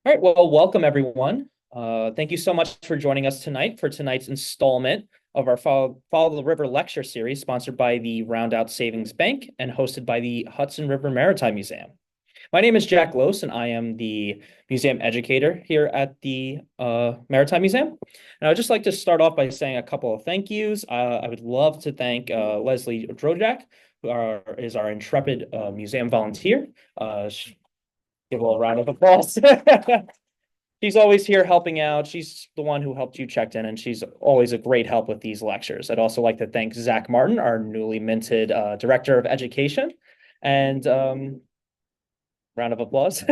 All right, well, welcome everyone. Thank you so much for joining us tonight for tonight's installment of our Follow the River lecture series, sponsored by the Roundout Savings Bank and hosted by the Hudson River Maritime Museum. My name is Jack Lose, and I am the museum educator here at the Maritime Museum. And I'd just like to start off by saying a couple of thank yous. I would love to thank Leslie Drojak, is our intrepid museum volunteer. Give a little round of applause. She's always here helping out. She's the one who helped you checked in, and she's always a great help with these lectures. I'd also like to thank Zach Martin, our newly minted Director of Education. And round of applause.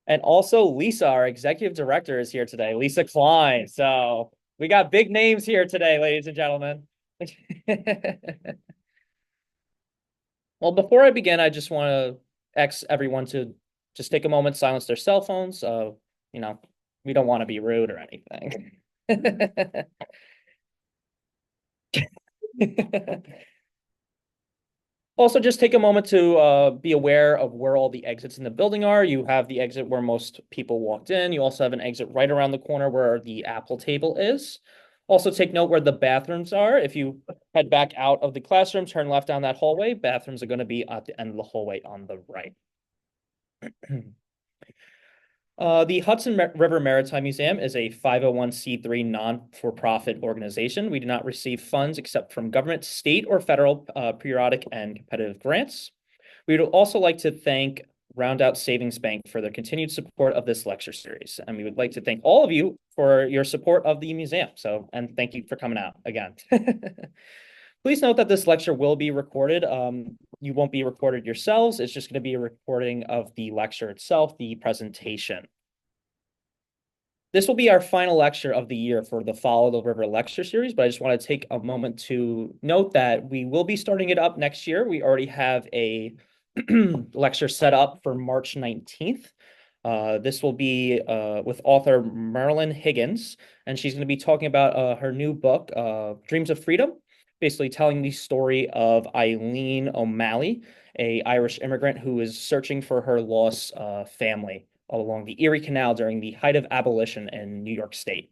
And also Lisa, our Executive Director, is here today, Lisa Klein. So we got big names here today, ladies and gentlemen. Well, before I begin, I just want to ask everyone to just take a moment, silence their cell phones. You know, we don't want to be rude or anything. Also, just take a moment to be aware of where all the exits in the building are. You have the exit where most people walked in. You also have an exit right around the corner where the Apple table is. Also, take note where the bathrooms are. If you head back out of the classroom, turn left down that hallway. Bathrooms are going to be at the end of the hallway on the right. The Hudson River Maritime Museum is a 501c3 non-for-profit organization. We do not receive funds except from government, state, or federal periodic and competitive grants. We would also like to thank Roundout Savings Bank for their continued support of this lecture series. And we would like to thank all of you for your support of the museum. And thank you for coming out again. Please note that this lecture will be recorded. You won't be recorded yourselves. It's just going to be a recording of the lecture itself, the presentation. This will be our final lecture of the year for the Follow the River lecture series, but I just want to take a moment to note that we will be starting it up next year. We already have a lecture set up for March 19th. This will be with author Marilyn Higgins, and she's going to be talking about her new book, Dreams of Freedom, basically telling the story of Eileen O'Malley, a Irish immigrant who is searching for her lost family along the Erie Canal during the height of abolition in New York State.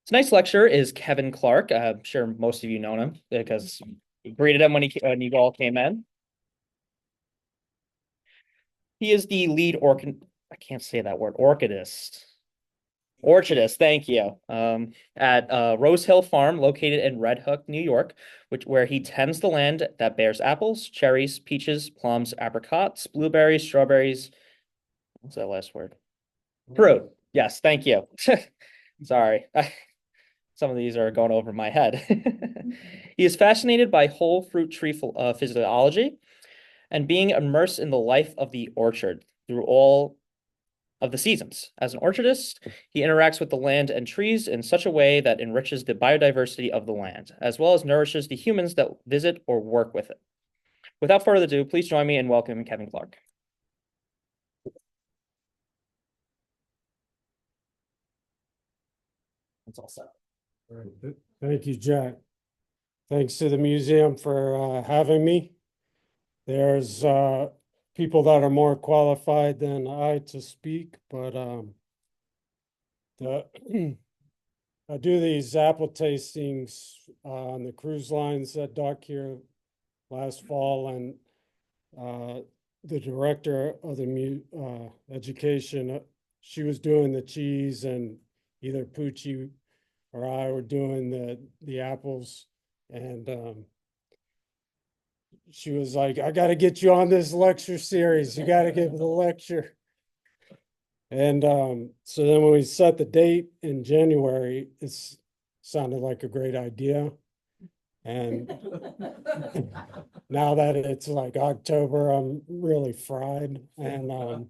Tonight's lecturer is Kevin Clark. I'm sure most of you know him because you greeted him when you all came in. He is the lead I can't say that word, orchardist, thank you. At Rose Hill Farm, located in Red Hook, New York, where he tends the land that bears apples, cherries, peaches, plums, apricots, blueberries, strawberries. What's that last word? Fruit. Yes, thank you. Sorry. Some of these are going over my head. He is fascinated by whole fruit tree physiology and being immersed in the life of the orchard through all of the seasons. As an orchardist, he interacts with the land and trees in such a way that enriches the biodiversity of the land, as well as nourishes the humans that visit or work with it. Without further ado, please join me in welcoming Kevin Clark. That's all set. All right. Thank you, Jack. Thanks to the museum for having me. There's people that are more qualified than I to speak, but I do these apple tastings on the cruise lines that dock here last fall, and the director of the education, she was doing the cheese, and either Poochie or I were doing the apples, and she was like, "I got to get you on this lecture series. You got to give the lecture." And so then when we set the date in January, it sounded like a great idea. And now that it's like October, I'm really fried, and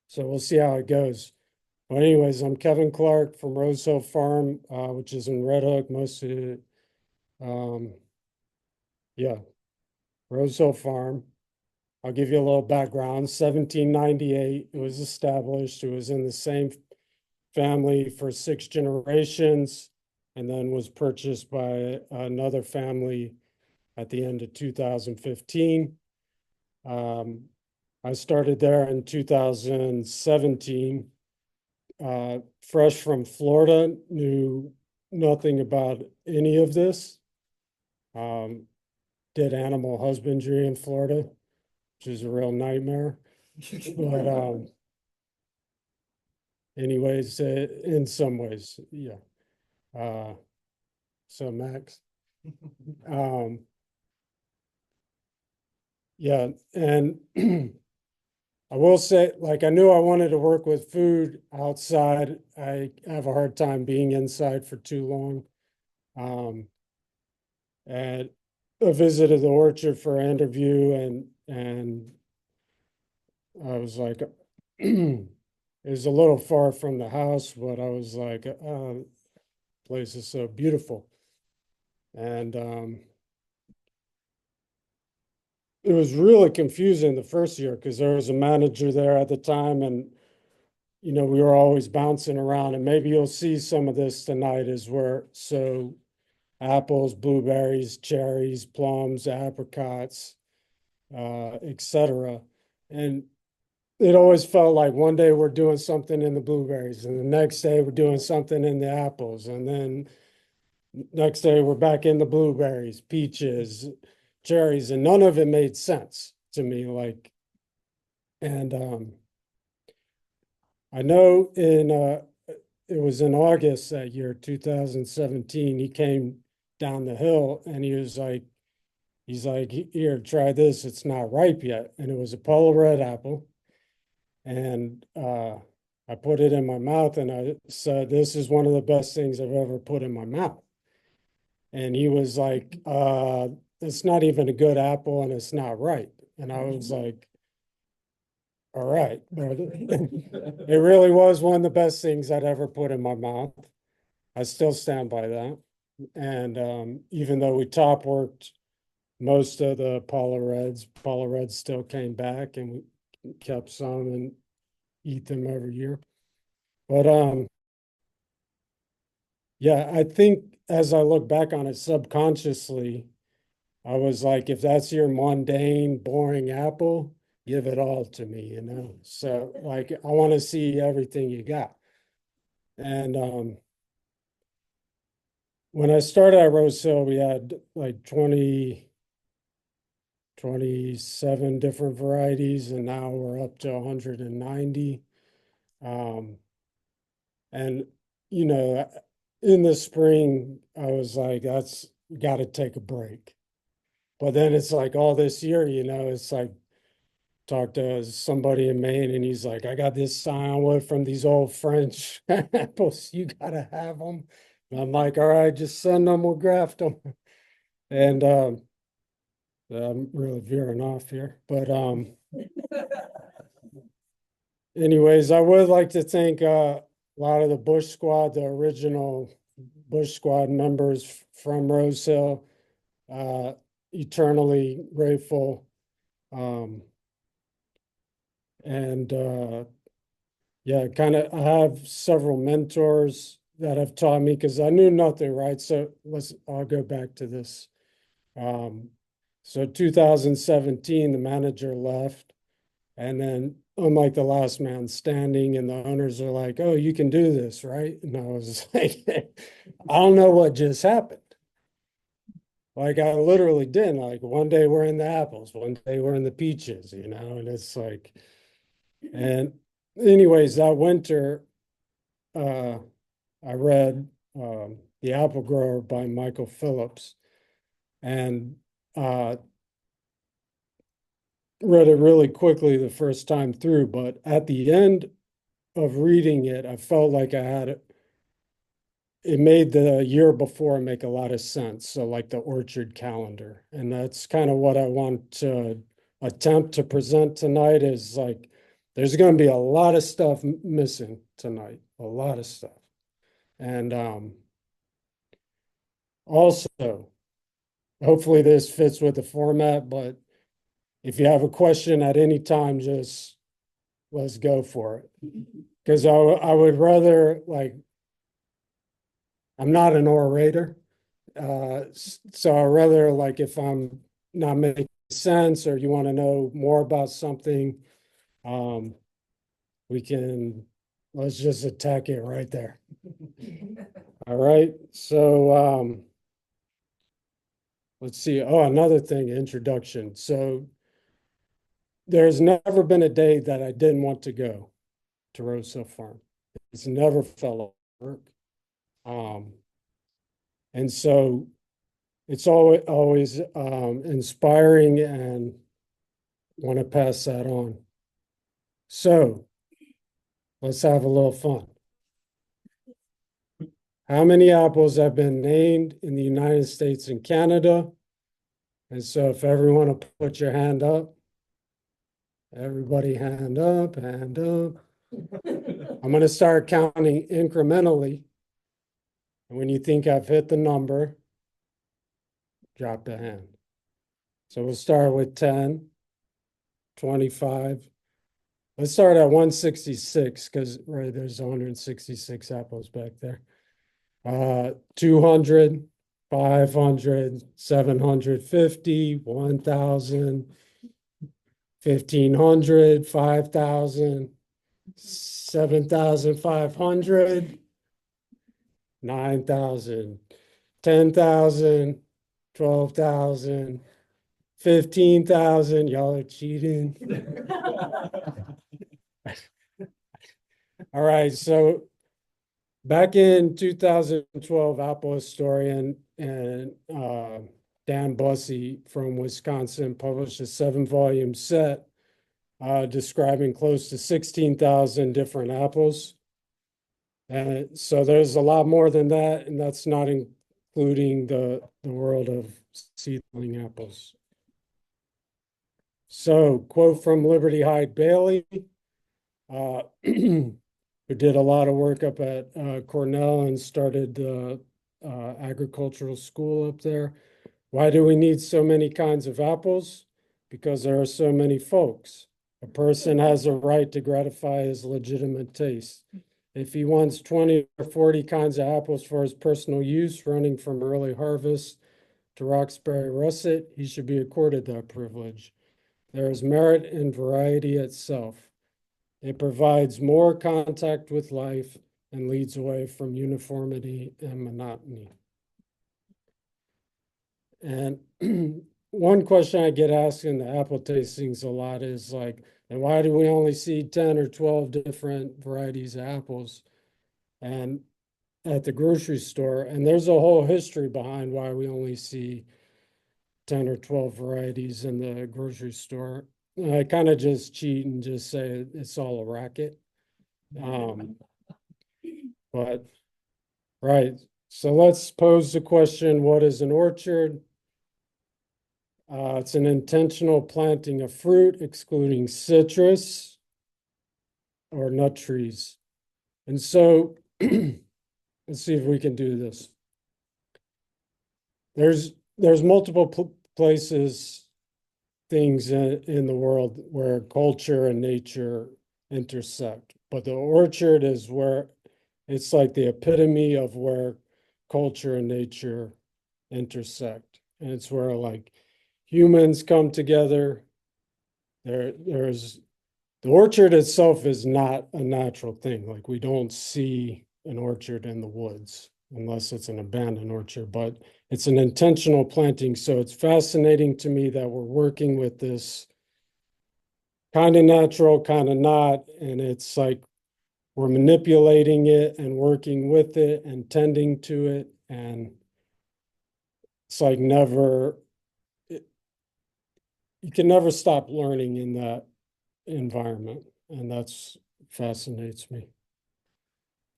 so we'll see how it goes. Well, anyways, I'm Kevin Clark from Rose Hill Farm, which is in Red Hook. Most of it, yeah, Rose Hill Farm. I'll give you a little background. 1798, it was established. It was in the same family for 6 generations, and then was purchased by another family at the end of 2015. I started there in 2017, fresh from Florida, knew nothing about any of this. Did animal husbandry in Florida, which is a real nightmare. But anyways, in some ways, yeah. So Max, um, yeah, and I will say, like, I knew I wanted to work with food outside. I have a hard time being inside for too long. And I visited the orchard for an interview, and I was like, it was a little far from the house, but I was like, place is so beautiful. And it was really confusing the first year because there was a manager there at the time, and we were always bouncing around. And maybe you'll see some of this tonight is where apples, blueberries, cherries, plums, apricots, etc. And it always felt like one day we're doing something in the blueberries, and the next day we're doing something in the apples, and then next day we're back in the blueberries, peaches, cherries, and none of it made sense to me. And I know it was in August that year, 2017, he came down the hill and he's like, here, try this. It's not ripe yet. And it was a polo red apple. And I put it in my mouth and I said, this is one of the best things I've ever put in my mouth. And he was like, it's not even a good apple and it's not ripe. And I was like, all right. It really was one of the best things I'd ever put in my mouth. I still stand by that. And even though we top worked most of the Paulo Reds still came back and we kept some and eat them every year. But yeah, I think as I look back on it subconsciously, I was like, if that's your mundane, boring apple, give it all to me. So like I want to see everything you got. And when I started at Rose Hill, we had like 27 different varieties, and now we're up to 190. Um, and you know, in the spring, I was like, that's got to take a break. But then it's like all this year, it's like talk to somebody in Maine and he's like, I got this scion from these old French apples. You gotta have them. And I'm like, all right, just send them, we'll graft them. And I'm really veering off here. But anyways, I would like to thank a lot of the Bush Squad, the original Bush Squad members from Rose Hill. Eternally grateful. And yeah, I have several mentors that have taught me because I knew nothing, right? So I'll go back to this. So 2017, the manager left. And then I'm like the last man standing, and the owners are like, oh, you can do this, right? And I was like, I don't know what just happened. Like I literally did. Like one day we're in the apples, one day we're in the peaches, and it's like, and anyways, that winter, uh, I read The Apple Grower by Michael Phillips and read it really quickly the first time through. But at the end of reading it, I felt like it made the year before make a lot of sense. So, like the orchard calendar. And that's kind of what I want to attempt to present tonight is like, there's going to be a lot of stuff missing tonight, a lot of stuff. And also, hopefully this fits with the format, but if you have a question at any time, just let's go for it. Because I would rather, like, I'm not an orator. So I rather, like, if I'm not making sense or you want to know more about something, let's just attack it right there. All right, so let's see. Oh, another thing, introduction. So there's never been a day that I didn't want to go to Rose Hill Farm. It's never felt like work. And so it's always inspiring and want to pass that on. So let's have a little fun. How many apples have been named in the United States and Canada? And so if everyone will put your hand up, everybody hand up, hand up. I'm going to start counting incrementally. And when you think I've hit the number, drop the hand. So we'll start with 10, 25. Let's start at 166 because right there's 166 apples back there. 200, 500, 750, 1,000, 1,500, 5,000, 7,500, 9,000, 10,000, 12,000, 15,000. Y'all are cheating. All right, so back in 2012, Apple historian and Dan Bussey from Wisconsin published a 7-volume set describing close to 16,000 different apples. And so there's a lot more than that, and that's not including the world of seedling apples. So, quote from Liberty Hyde Bailey, who did a lot of work up at Cornell and started the agricultural school up there. Why do we need so many kinds of apples? Because there are so many folks. A person has a right to gratify his legitimate taste. If he wants 20 or 40 kinds of apples for his personal use, running from early harvest to Roxbury russet, he should be accorded that privilege. There is merit in variety itself. It provides more contact with life and leads away from uniformity and monotony. And one question I get asked in the apple tastings a lot is like, and why do we only see 10 or 12 different varieties of apples and at the grocery store? And there's a whole history behind why we only see 10 or 12 varieties in the grocery store. I kind of just cheat and just say it's all a racket. But right, so let's pose the question, what is an orchard? It's an intentional planting of fruit, excluding citrus or nut trees. And so let's see if we can do this. There's multiple places, things in the world where culture and nature intersect. But the orchard is where it's like the epitome of where culture and nature intersect. And it's where like humans come together. There's the orchard itself is not a natural thing. Like we don't see an orchard in the woods unless it's an abandoned orchard, but it's an intentional planting. So it's fascinating to me that we're working with this kind of natural, kind of not. And it's like we're manipulating it and working with it and tending to it. And it's like you can never stop learning in that environment. And that's fascinates me.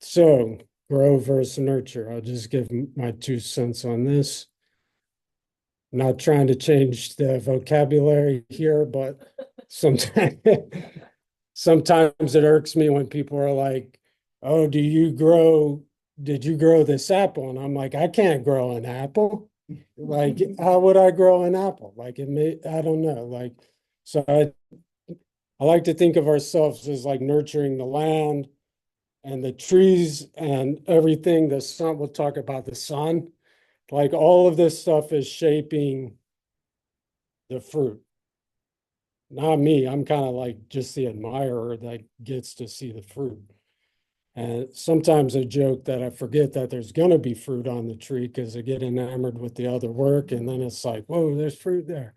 So grow versus nurture. I'll just give my 2 cents on this. Not trying to change the vocabulary here, but sometimes sometimes it irks me when people are like, oh, did you grow this apple? And I'm like, I can't grow an apple. Like, how would I grow an apple? Like I don't know. Like, so I like to think of ourselves as like nurturing the land and the trees and everything. The sun, we'll talk about the sun. Like all of this stuff is shaping the fruit. Not me. I'm kind of like just the admirer that gets to see the fruit. And sometimes I joke that I forget that there's going to be fruit on the tree because I get enamored with the other work. And then it's like, whoa, there's fruit there.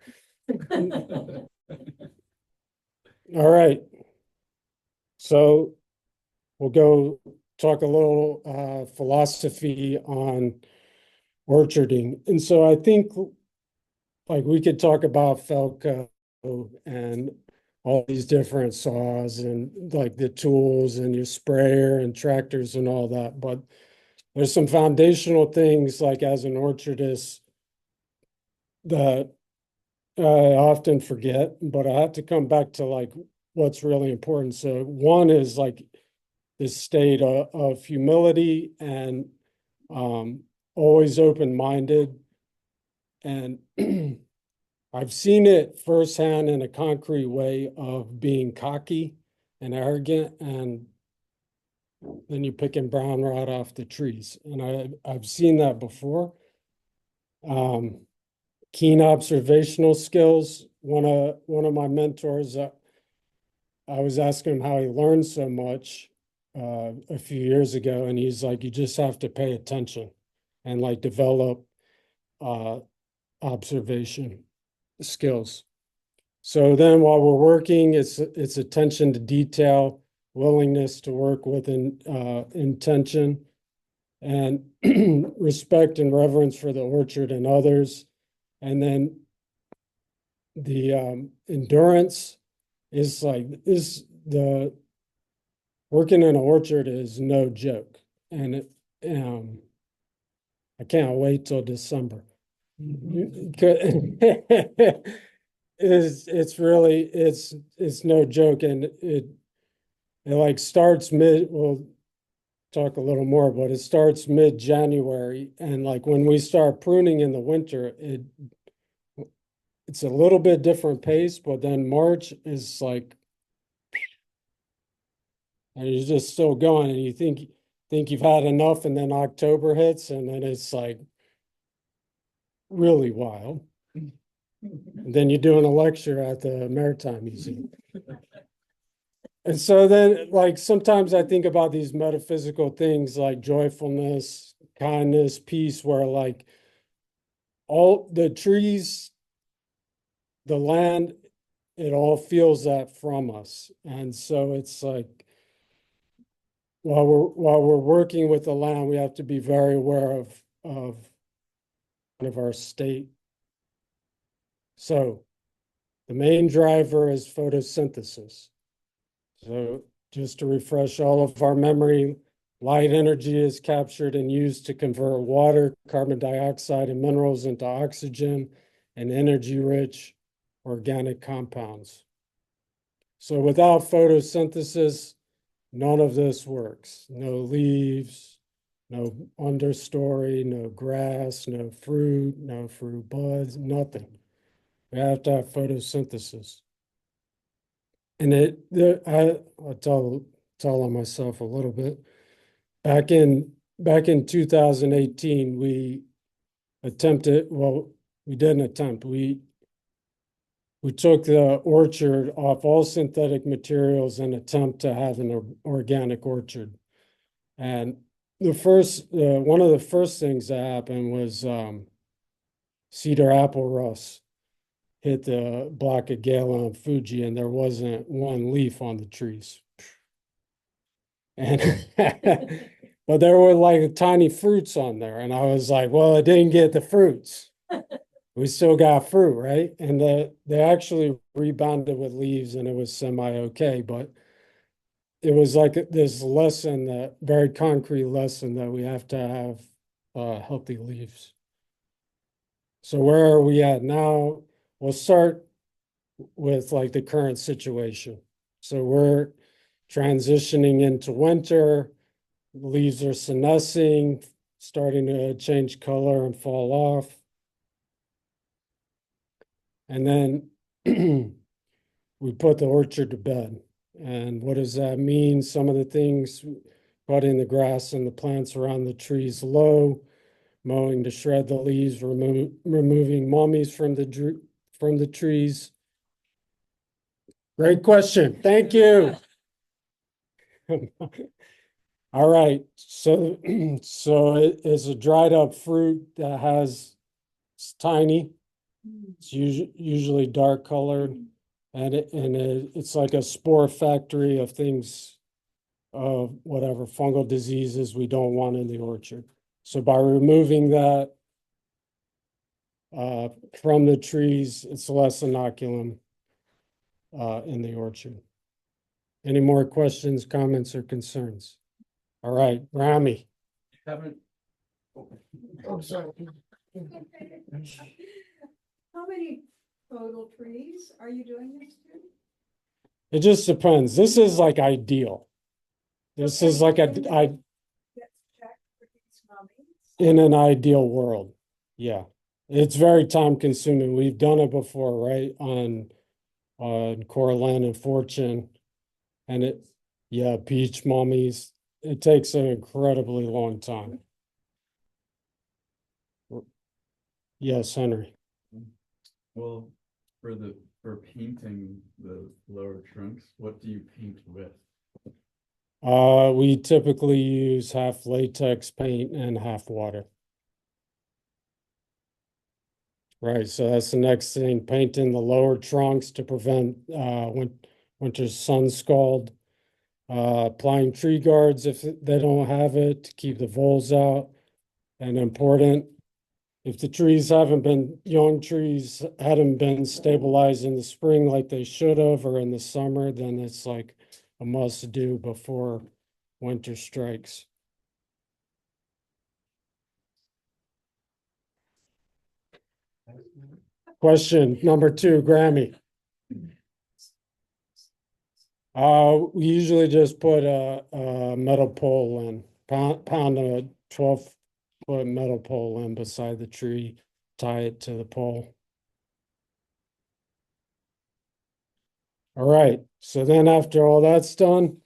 All right. So we'll go talk a little philosophy on orcharding. And so I think like we could talk about Felco and all these different saws and like the tools and your sprayer and tractors and all that. But there's some foundational things like as an orchardist that I often forget, but I have to come back to like what's really important. So one is like this state of humility and always open-minded. And I've seen it firsthand in a concrete way of being cocky and arrogant, and then you're picking brown rot off the trees. And I've seen that before. Keen observational skills. One of my mentors, I was asking him how he learned so much a few years ago, and he's like, you just have to pay attention and like develop observation skills. So then while we're working, it's attention to detail, willingness to work with intention, and respect and reverence for the orchard and others. And then the endurance is like the working in an orchard is no joke. And I can't wait till December. It's really it's no joke, and it like starts we'll talk a little more, but it starts mid-January, and like when we start pruning in the winter, it's a little bit different pace, but then March is like, and you're just still going, and you think you've had enough, and then October hits, and then it's like really wild. And then you're doing a lecture at the Maritime Museum. And so then, like, sometimes I think about these metaphysical things like joyfulness, kindness, peace, where like all the trees, the land, it all feels that from us. And so it's like while we're working with the land, we have to be very aware of our state. So the main driver is photosynthesis. So just to refresh all of our memory, light energy is captured and used to convert water, carbon dioxide, and minerals into oxygen and energy-rich organic compounds. So without photosynthesis, none of this works. No leaves, no understory, no grass, no fruit buds, nothing. We have to have photosynthesis. And I'll tell on myself a little bit. Back in 2018, we attempted, well, we didn't attempt. We took the orchard off all synthetic materials and attempt to have an organic orchard. And one of the first things that happened was cedar apple rust hit the block of Gala and Fuji, and there wasn't one leaf on the trees. And but there were like tiny fruits on there, and I was like, well, it didn't get the fruits. We still got fruit, right? And they actually rebounded with leaves, and it was semi-okay, but it was like this lesson, that very concrete lesson, that we have to have healthy leaves. So where are we at now? We'll start with like the current situation. So we're transitioning into winter. Leaves are senescing, starting to change color and fall off. And then we put the orchard to bed. And what does that mean? Some of the things: cutting the grass and the plants around the trees low, mowing to shred the leaves, removing mummies from from the trees? Great question. Thank you. All right, so so it is a dried up fruit that it's tiny. It's usually dark colored, and it's like a spore factory of things, of whatever fungal diseases we don't want in the orchard. So by removing that from the trees, it's less inoculum in the orchard. Any more questions, comments, or concerns? All right, Rami. Haven't. Oh, sorry. How many total trees are you doing this to? It just depends. This is like ideal. This is like Gets checked for these mummies? in an ideal world. Yeah. It's very time consuming. We've done it before, right? On Coraline and Fortune. And yeah, peach mummies. It takes an incredibly long time. Yes, Henry. Well, for painting the lower trunks, what do you paint with? We typically use half latex paint and half water. Right, so that's the next thing, painting the lower trunks to prevent winter sun scald. Applying tree guards if they don't have it to keep the voles out. And important, if the trees young trees hadn't been stabilized in the spring like they should have, or in the summer, then it's like a must do before winter strikes. Question number 2, Grammy. We usually just put a metal pole in, pound a 12-foot metal pole in beside the tree, tie it to the pole. All right, so then after all that's done,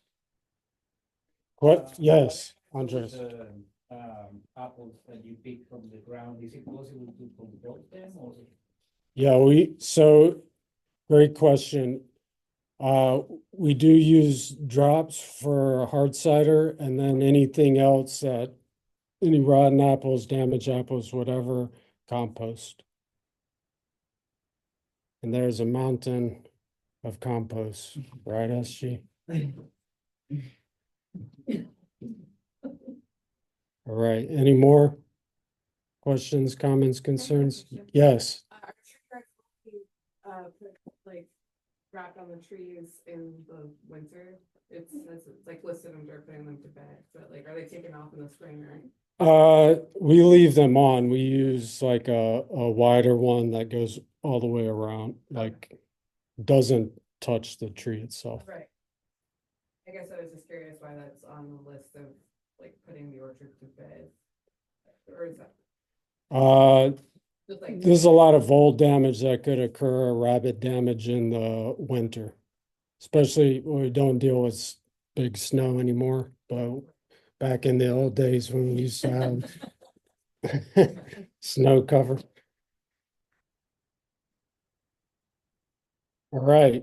what? Yes, Andres. Apples that you pick from the ground, is it possible to compost them or? Yeah, great question. We do use drops for hard cider, and then anything else any rotten apples, damaged apples, whatever, compost. And there's a mountain of compost, right, SG? All right, any more questions, comments, concerns? Yes. Are tree guards like wrapped on the trees in the winter? It's like listed under putting them to bed, but like, are they taken off in the spring, right? We leave them on. We use like a wider one that goes all the way around, like doesn't touch the tree itself. Right. I guess I was just curious why that's on the list of like putting the orchard to bed. Or is that just like? There's a lot of vole damage that could occur, rabbit damage in the winter, especially when we don't deal with big snow anymore. But back in the old days when we used to have snow cover. All right.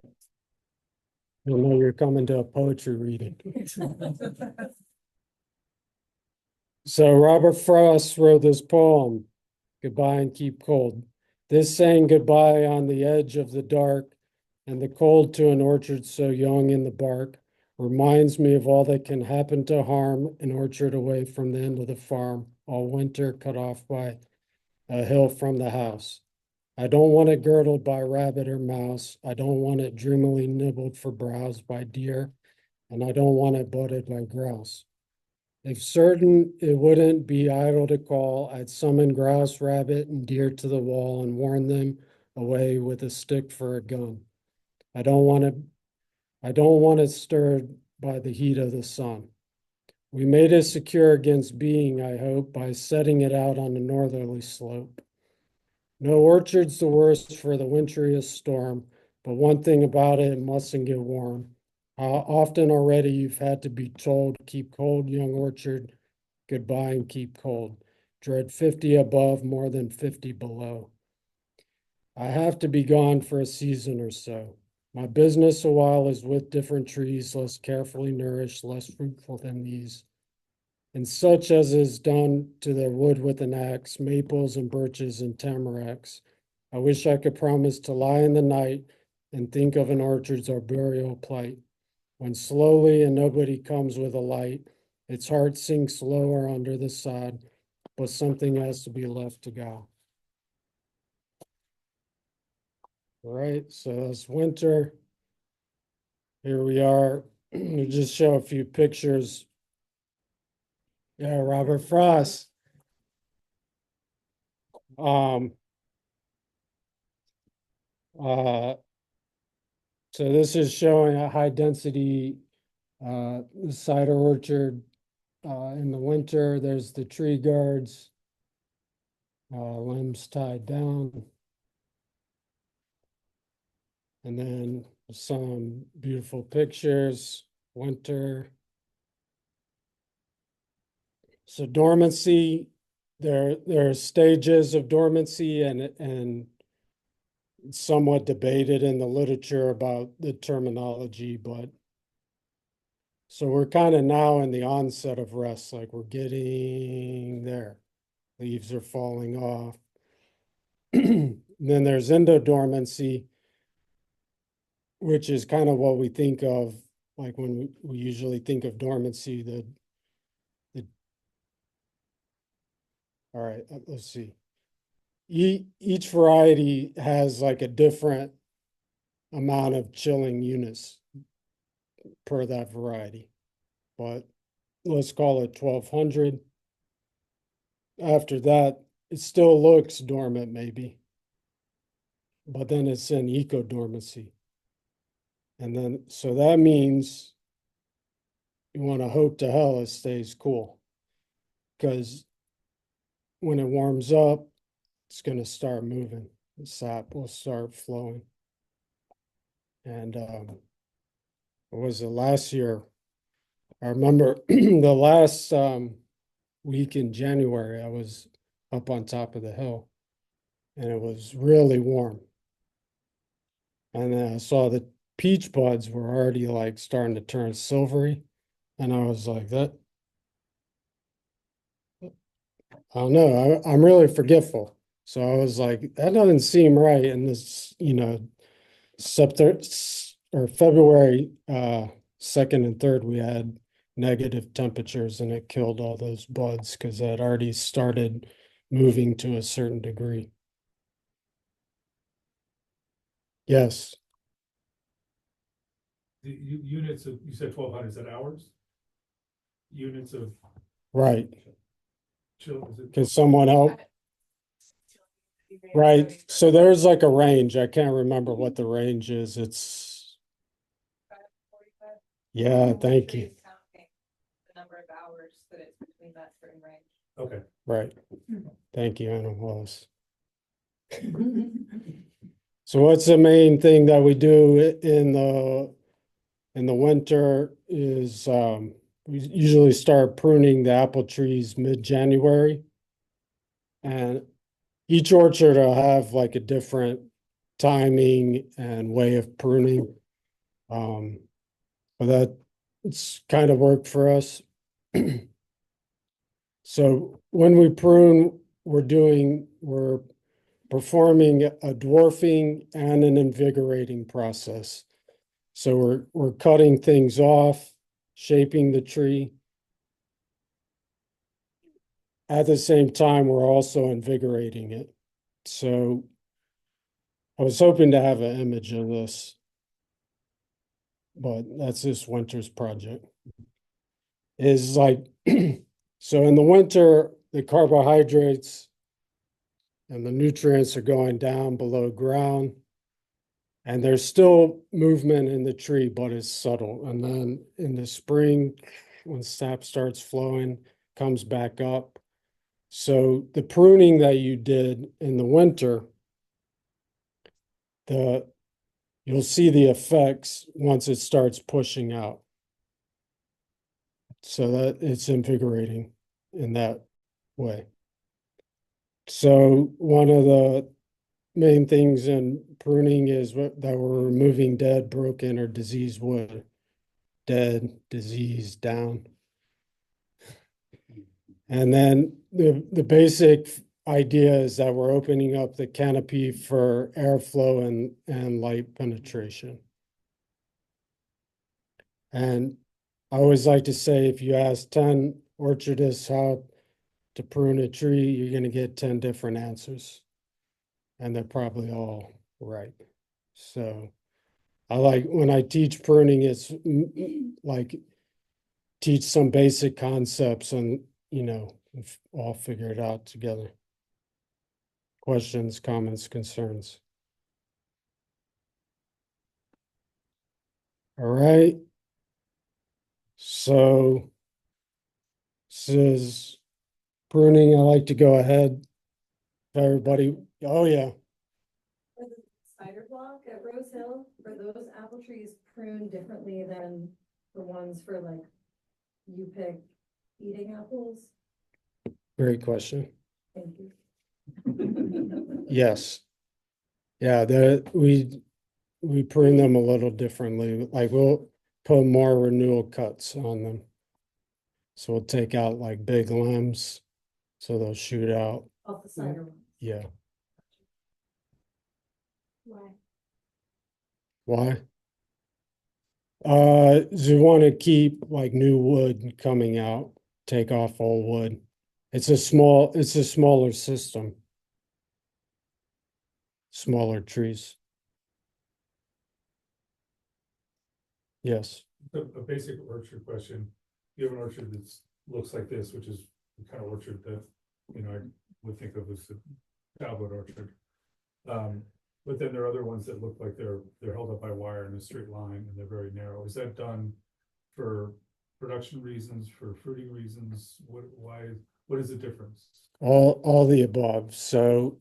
You'll know you're coming to a poetry reading. So Robert Frost wrote this poem, Goodbye and Keep Cold. This saying goodbye on the edge of the dark and the cold to an orchard so young in the bark reminds me of all that can happen to harm an orchard away from the end of the farm, all winter cut off by a hill from the house. I don't want it girdled by rabbit or mouse. I don't want it dreamily nibbled for browse by deer, and I don't want it butted by grouse. If certain it wouldn't be idle to call, I'd summon grouse, rabbit, and deer to the wall and warn them away with a stick for a gun. I don't want it stirred by the heat of the sun. We made it secure against being, I hope, by setting it out on a northerly slope. No orchard's the worst for the winteriest storm, but one thing about it, it mustn't get warm. Often already you've had to be told, keep cold, young orchard, goodbye and keep cold. Dread 50 above, more than 50 below. I have to be gone for a season or so. My business a while is with different trees, less carefully nourished, less fruitful than these, and such as is done to their wood with an axe, maples and birches and tamaracks. I wish I could promise to lie in the night and think of an orchard's arboreal plight. When slowly and nobody comes with a light, its heart sinks lower under the sod, but something has to be left to go. All right, so that's winter. Here we are. We just show a few pictures. Yeah, Robert Frost. Um, uh, so this is showing a high density cider orchard in the winter. There's the tree guards, limbs tied down. And then some beautiful pictures, winter. So dormancy, there are stages of dormancy and somewhat debated in the literature about the terminology, but so we're kind of now in the onset of rest, like we're getting there. Leaves are falling off. Then there's endodormancy, which is kind of what we think of, like when we usually think of dormancy, all right, let's see. Each variety has like a different amount of chilling units per that variety, but let's call it 1200. After that, it still looks dormant maybe, but then it's in eco-dormancy. And then, so that means you want to hope to hell it stays cool, because when it warms up, it's going to start moving. The sap will start flowing. And what was it last year? I remember the last week in January, I was up on top of the hill and it was really warm. And then I saw the peach buds were already like starting to turn silvery. And I was like, that, I don't know, I'm really forgetful. So I was like, that doesn't seem right. And this, February 2nd and 3rd, we had negative temperatures and it killed all those buds because that already started moving to a certain degree. Yes, The units of, you said 1200, is that hours? Units of right. chill, is it? Can someone help? Right. So there's like a range. I can't remember what the range is. It's, yeah, thank you. The number of hours that it's between that certain range. Okay. Right. Thank you, Anna Wallace. So what's the main thing that we do in the winter is we usually start pruning the apple trees mid-January. And each orchard will have like a different timing and way of pruning. But it's kind of worked for us. So when we prune, we're performing a dwarfing and an invigorating process. So we're cutting things off, shaping the tree. At the same time, we're also invigorating it. So I was hoping to have an image of this, but that's this winter's project. Is like, so in the winter, the carbohydrates and the nutrients are going down below ground. And there's still movement in the tree, but it's subtle. And then in the spring, when sap starts flowing, comes back up. So the pruning that you did in the winter, you'll see the effects once it starts pushing out. So that it's invigorating in that way. So one of the main things in pruning is that we're removing dead, broken, or diseased wood. Dead, diseased, down. And then the basic idea is that we're opening up the canopy for airflow and light penetration. And I always like to say, if you ask 10 orchardists how to prune a tree, you're going to get 10 different answers. And they're probably all right. So I like when I teach pruning, it's like teach some basic concepts and, all figure it out together. Questions, comments, concerns? All right. So this is pruning. I like to go ahead. Everybody, oh yeah. For the spider block at Rose Hill, are those apple trees pruned differently than the ones for like you pick eating apples? Great question. Thank you. Yes. Yeah, we prune them a little differently. Like we'll put more renewal cuts on them. So we'll take out like big limbs, so they'll shoot out. Off the cider one. Yeah. Why? Why? You want to keep like new wood coming out, take off old wood. It's a smaller system. Smaller trees. Yes. A basic orchard question. You have an orchard that looks like this, which is the kind of orchard that, I would think of as a childhood orchard. But then there are other ones that look like they're held up by wire in a straight line and they're very narrow. Is that done for production reasons, for fruiting reasons? What is the difference? All the above. So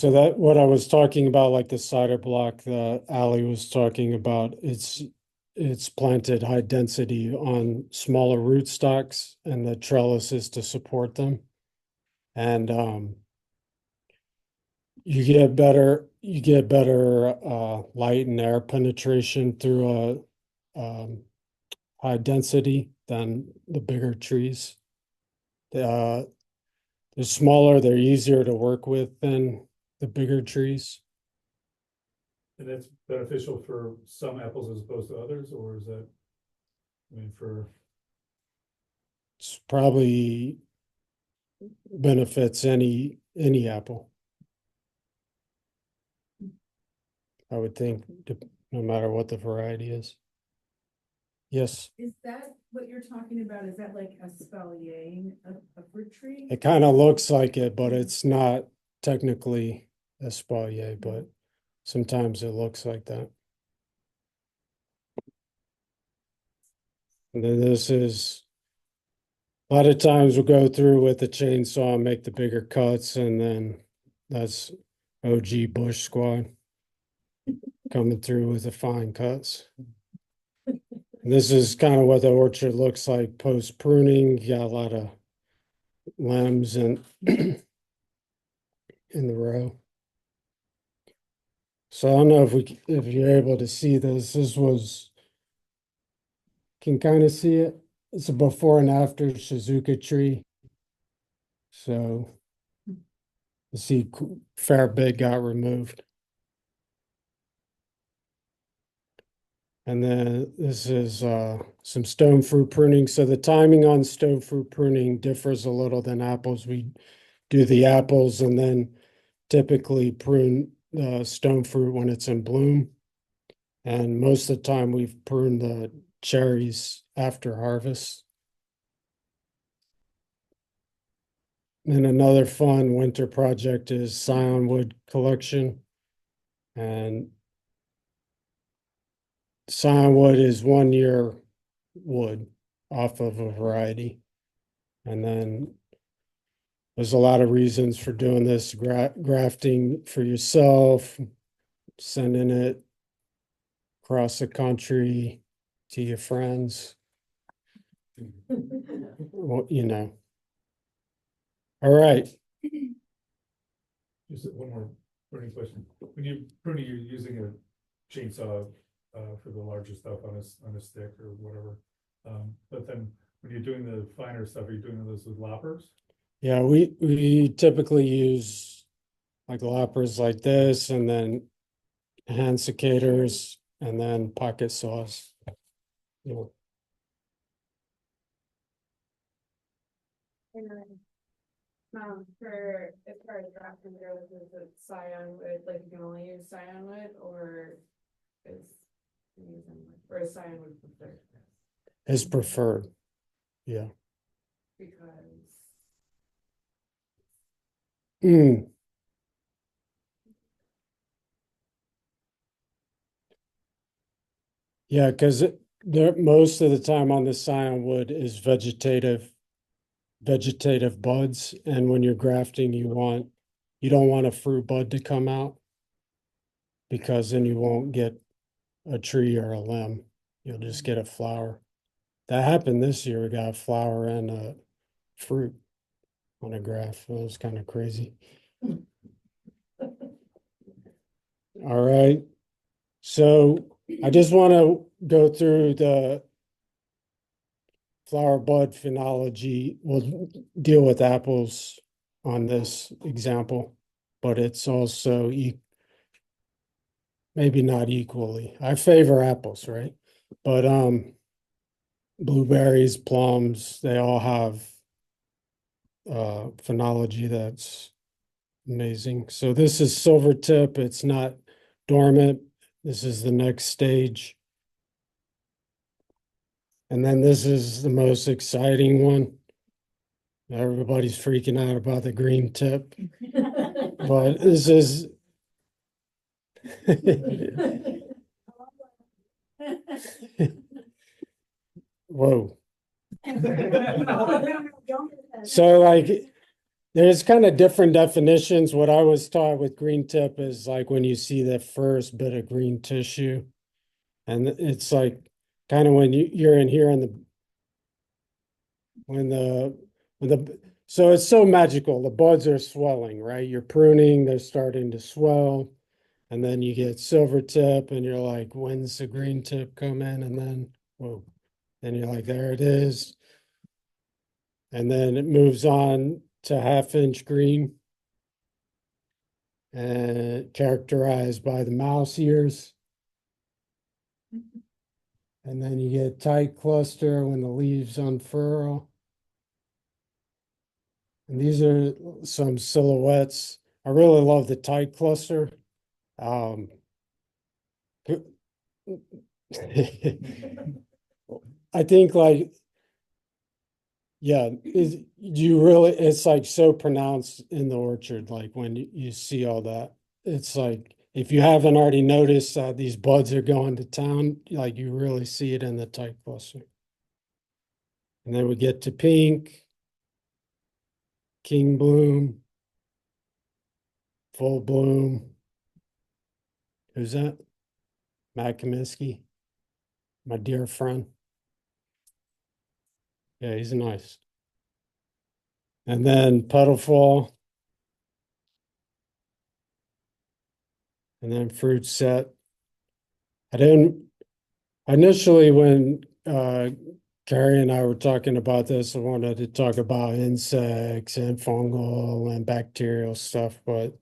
that what I was talking about, like the cider block that Ali was talking about, it's planted high density on smaller rootstocks and the trellis is to support them. And you get better light and air penetration through a high density than the bigger trees. They're smaller, they're easier to work with than the bigger trees. And that's beneficial for some apples as opposed to others, or is that, for, It's probably benefits any apple. I would think, no matter what the variety is. Yes, Is that what you're talking about? Is that like a espaliering a fruit tree? it kind of looks like it, but it's not technically espalier, but sometimes it looks like that. And then this is, a lot of times we'll go through with the chainsaw and make the bigger cuts, and then that's OG Bush Squad coming through with the fine cuts. This is kind of what the orchard looks like post pruning. You got a lot of limbs and in the row. So I don't know if you're able to see this. This was, can kind of see it. It's a before and after Shizuka tree. So you see fair bit got removed. And then this is some stone fruit pruning. So the timing on stone fruit pruning differs a little than apples. We do the apples and then typically prune the stone fruit when it's in bloom. And most of the time we've pruned the cherries after harvest. And another fun winter project is scion wood collection. And scion wood is 1 year wood off of a variety. And then there's a lot of reasons for doing this, grafting for yourself, sending it across the country to your friends. Well, All right. just one more pruning question. When you pruning, you're using a chainsaw for the larger stuff on a stick or whatever. But then when you're doing the finer stuff, are you doing those with loppers? Yeah, we typically use like loppers like this and then hand secators and then pocket saws. You know, And then, for, as far as grafting goes, is it scion wood, like you can only use scion wood, or is, or is scion wood preferred? is preferred. Yeah. Because, Mm. Yeah, because there most of the time on the scion wood is vegetative buds, and when you're grafting, you don't want a fruit bud to come out because then you won't get a tree or a limb. You'll just get a flower. That happened this year. We got a flower and a fruit on a graph. It was kind of crazy. All right. So I just want to go through the flower bud phenology. We'll deal with apples on this example, but it's also maybe not equally. I favor apples, right? But blueberries, plums, they all have phenology that's amazing. So this is silver tip. It's not dormant. This is the next stage. And then this is the most exciting one. Everybody's freaking out about the green tip, but this is whoa. So like there's kind of different definitions. What I was taught with green tip is like when you see the first bit of green tissue. And it's like kind of when you're in here and so it's so magical. The buds are swelling, right? You're pruning, they're starting to swell. And then you get silver tip and you're like, when's the green tip come in? And then, whoa, then you're like, there it is. And then it moves on to 1/2 inch green and characterized by the mouse ears. And then you get tight cluster when the leaves unfurl. And these are some silhouettes. I really love the tight cluster. I think like, yeah, it's like so pronounced in the orchard, like when you see all that. It's like, if you haven't already noticed that these buds are going to town, like you really see it in the tight cluster. And then we get to pink, king bloom, full bloom. Who's that? Matt Kaminsky, my dear friend. Yeah, he's nice. And then petal fall. And then fruit set. I didn't initially when Carrie and I were talking about this, I wanted to talk about insects and fungal and bacterial stuff, but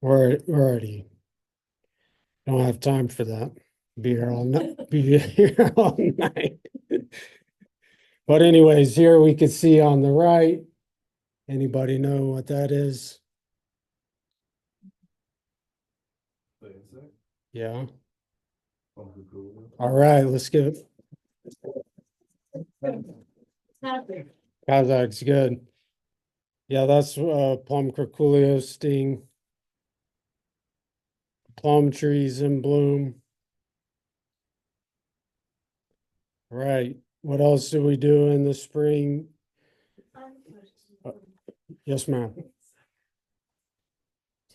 we're already don't have time for that. Be here all night. Be here all night. But anyways, here we can see on the right. Anybody know what that is? The insect, Yeah. fungal. All right, let's give it. Kazak's good. Yeah, that's plum curculio sting. Plum trees in bloom. Right. What else do we do in the spring? Yes, ma'am.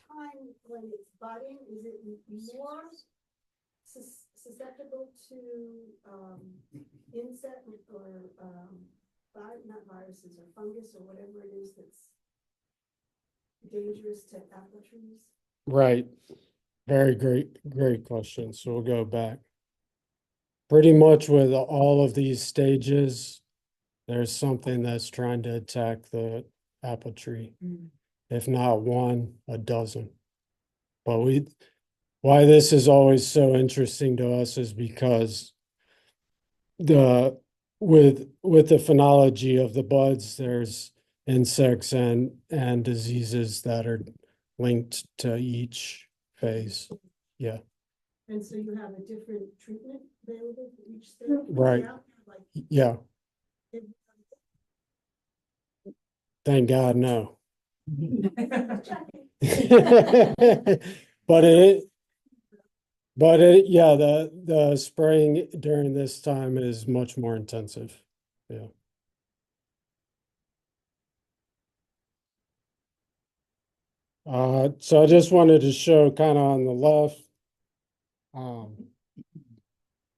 Time when it's budding, is it more susceptible to insect or not viruses or fungus or whatever it is that's dangerous to apple trees? Right. Very great question. So we'll go back. Pretty much with all of these stages, there's something that's trying to attack the apple tree. If not one, a dozen. But why this is always so interesting to us is because the with the phenology of the buds, there's insects and diseases that are linked to each phase. Yeah, And so you have a different treatment available for each stage? Right. Yeah, like yeah. it- Thank God, no. checking. But yeah, the spraying during this time is much more intensive. Yeah. So I just wanted to show kind of on the left,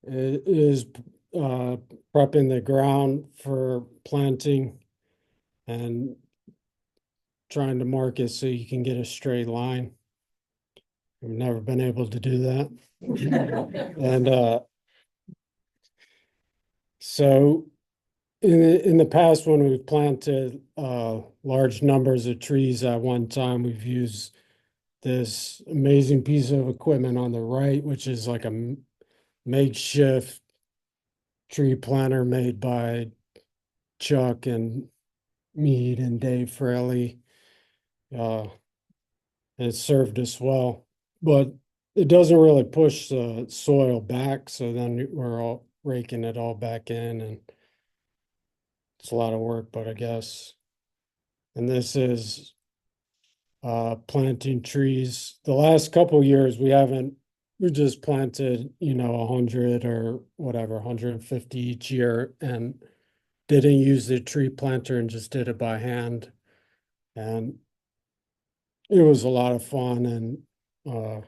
it is prepping the ground for planting and trying to mark it so you can get a straight line. I've never been able to do that. And so in the past, when we've planted large numbers of trees at one time, we've used this amazing piece of equipment on the right, which is like a makeshift tree planter made by Chuck and Mead and Dave Fraley. And it served us well, but it doesn't really push the soil back. So then we're all raking it all back in, and it's a lot of work, but I guess. And this is planting trees. The last couple years, we just planted, 100 or whatever, 150 each year, and didn't use the tree planter and just did it by hand. And it was a lot of fun and a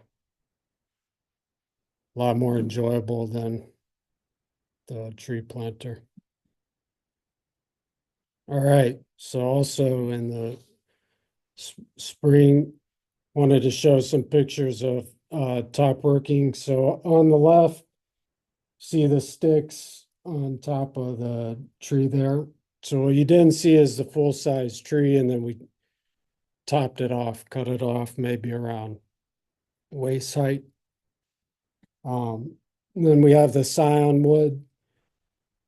lot more enjoyable than the tree planter. All right, so also in the spring, wanted to show some pictures of top working. So on the left, see the sticks on top of the tree there. So what you didn't see is the full-size tree, and then we topped it off, cut it off maybe around waist height. Then we have the scion wood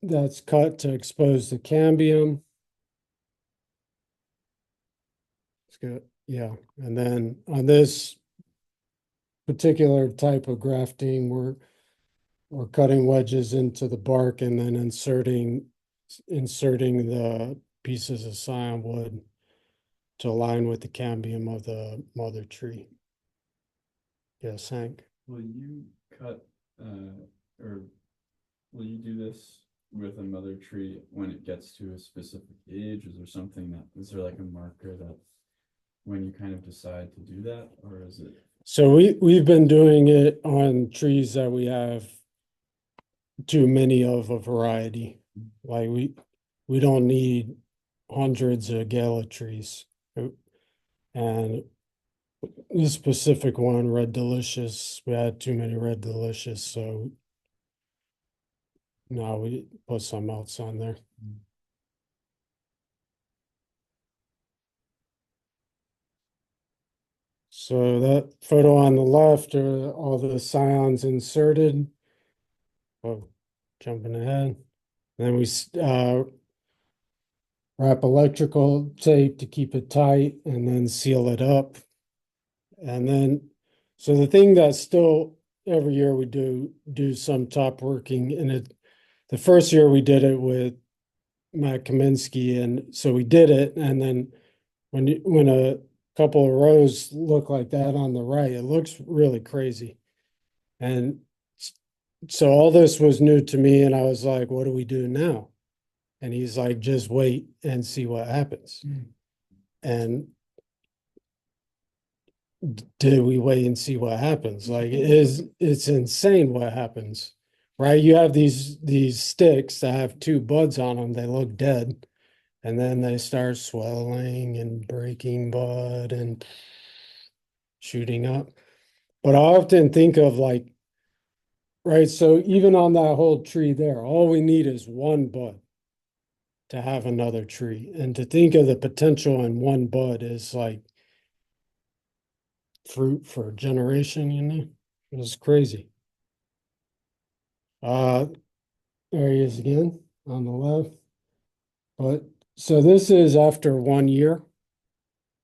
that's cut to expose the cambium. It's good, yeah. And then on this particular type of grafting, we're cutting wedges into the bark and then inserting the pieces of scion wood to align with the cambium of the mother tree. Yes, Hank. Will you cut, or will you do this with a mother tree when it gets to a specific age? Is there like a marker that when you kind of decide to do that, or is it? So we've been doing it on trees that we have too many of a variety. Like we don't need hundreds of gala trees. And this specific one, Red Delicious, we had too many Red Delicious, so now we put some else on there. So that photo on the left are all the scions inserted. Oh, jumping ahead. Then we wrap electrical tape to keep it tight and then seal it up. And then, so the thing that still every year we do some top working, and the first year we did it with Matt Kaminsky, and so we did it, and then when a couple of rows look like that on the right, it looks really crazy. And so all this was new to me, and I was like, what do we do now? And he's like, just wait and see what happens. And did we wait and see what happens? Like it's insane what happens, right? You have these sticks that have two buds on them, they look dead, and then they start swelling and breaking bud, and shooting up. But I often think of like, right, so even on that whole tree there, all we need is one bud to have another tree. And to think of the potential in one bud is like fruit for a generation, you know? It's crazy. There he is again on the left. But so this is after 1 year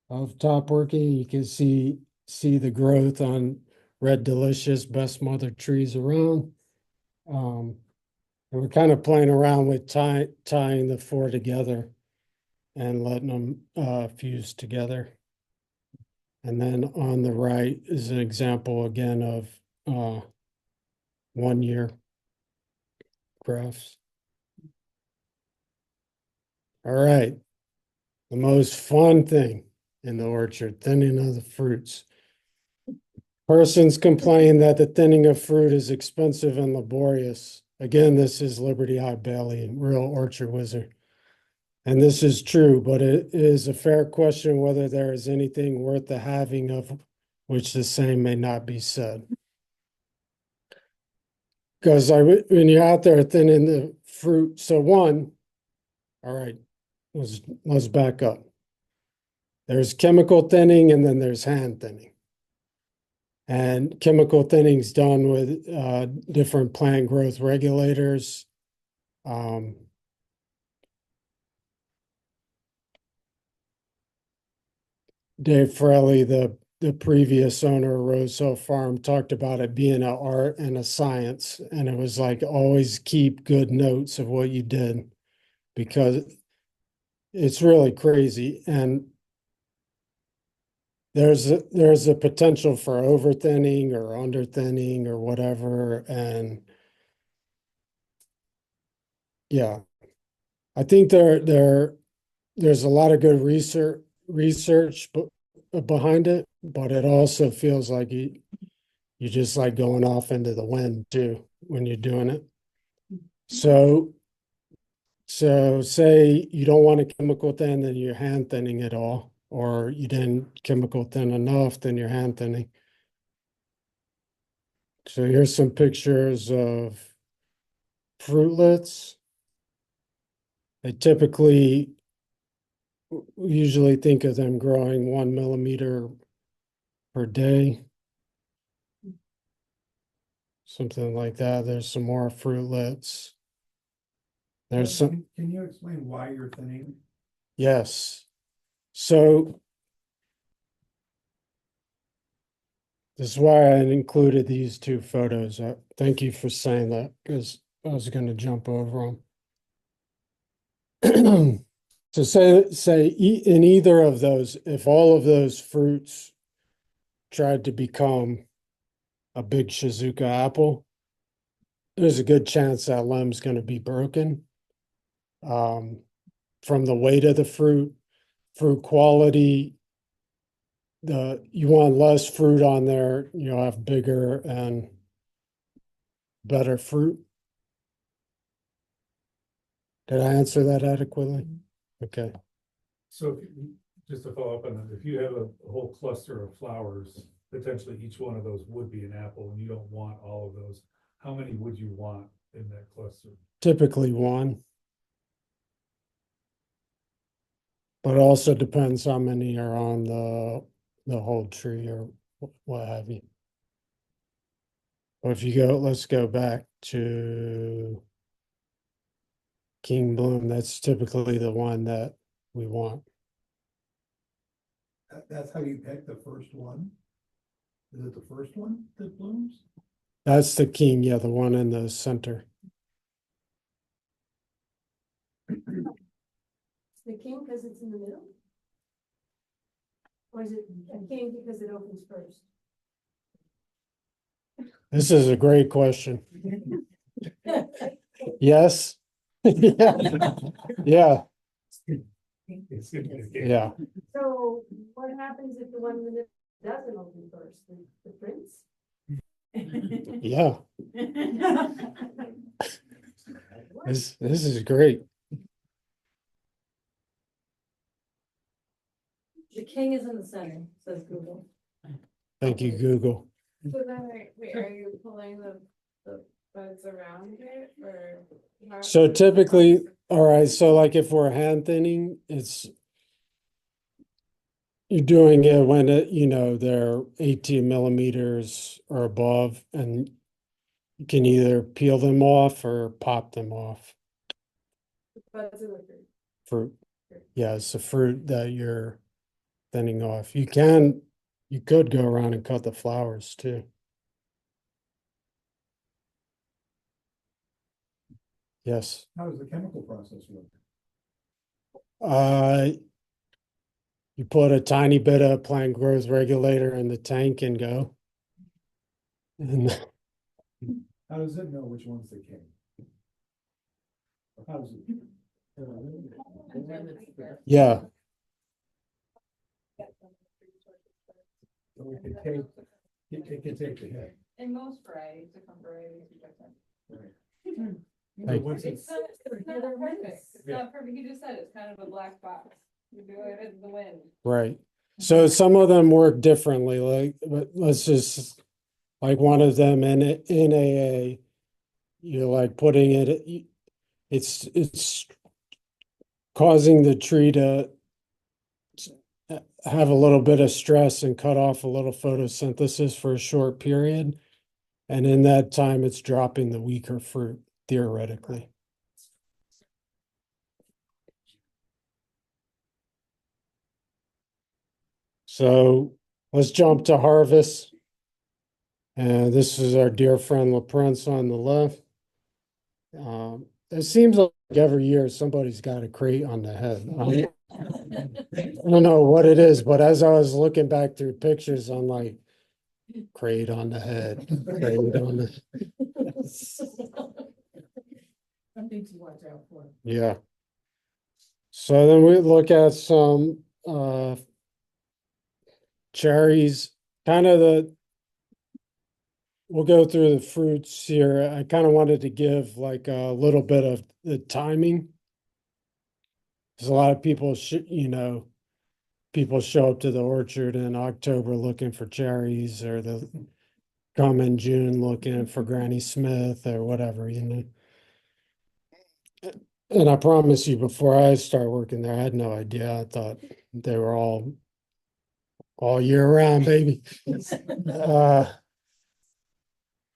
of top working. You can see the growth on Red Delicious, best mother trees around. And we're kind of playing around with tying the four together and letting them fuse together. And then on the right is an example again of 1 year graphs. All right. The most fun thing in the orchard, thinning of the fruits. Persons complain that the thinning of fruit is expensive and laborious. Again, this is Liberty High Bailey, real orchard wizard. And this is true, but it is a fair question whether there is anything worth the having of which the same may not be said. Because when you're out there thinning the fruit, so one, all right, let's back up. There's chemical thinning and then there's hand thinning. And chemical thinning is done with different plant growth regulators. Dave Fraley, the previous owner of Rose Hill Farm, talked about it being an art and a science. And it was like always keep good notes of what you did because it's really crazy. And there's a potential for over thinning or under thinning or whatever. And yeah, I think there's a lot of good research behind it, but it also feels like you just like going off into the wind too when you're doing it. So say you don't want a chemical thin, then you're hand thinning it all, or you didn't chemical thin enough, then you're hand thinning. So here's some pictures of fruitlets. They typically usually think of them growing 1 millimeter per day. Something like that. There's some more fruitlets. There's some, Can you explain why you're thinning? yes. So this is why I included these two photos. Thank you for saying that because I was going to jump over them. So say in either of those, if all of those fruits tried to become a big Shizuka apple, there's a good chance that limb's going to be broken from the weight of the fruit quality. You want less fruit on there, you'll have bigger and better fruit. Did I answer that adequately? Okay. So just to follow up on that, if you have a whole cluster of flowers, potentially each one of those would be an apple and you don't want all of those. How many would you want in that cluster? Typically one. But it also depends how many are on the whole tree or what have you. Or if you go, let's go back to King Bloom, that's typically the one that we want. That's how you pick the first one? Is it the first one that blooms? That's the king, yeah, the one in the center. The king because it's in the middle? Or is it a king because it opens first? This is a great question. Yes. Yeah. Yeah. It's gonna be a game. Yeah. So what happens if the one in the middle doesn't open first, the prince? Yeah. This is great. The king is in the center, says Google. Thank you, Google. So then, wait, are you pulling the buds around it or? So typically, all right, so like if we're hand thinning, you're doing it when they're 18 millimeters or above, and you can either peel them off or pop them off. Buds are like. Fruit. Yeah, it's the fruit that you're thinning off. You could go around and cut the flowers too. Yes. How does the chemical process work? You put a tiny bit of plant growth regulator in the tank and go. And How does it know which ones they came? Or how does it? yeah, So it can take, it can take the hit. In most varieties, different varieties, you get that. But once It's it's, not, it's not perfect. It's Yeah. not perfect. You just said it's kind of a black box. You do it in the wind. right. So some of them work differently, but let's just, like one of them in AA, you're like putting it's causing the tree to have a little bit of stress and cut off a little photosynthesis for a short period. And in that time, it's dropping the weaker fruit, theoretically. So let's jump to harvest. And this is our dear friend LaPrince on the left. It seems like every year somebody's got a crate on the head. I don't know what it is, but as I was looking back through pictures, I'm like, crate on the head, crate on the, Something to watch out for. yeah. So then we look at some cherries, we'll go through the fruits here. I kind of wanted to give like a little bit of the timing. There's a lot of people people show up to the orchard in October looking for cherries, or they come in June looking for Granny Smith or whatever, And I promise you, before I started working there, I had no idea. I thought they were all year round, baby.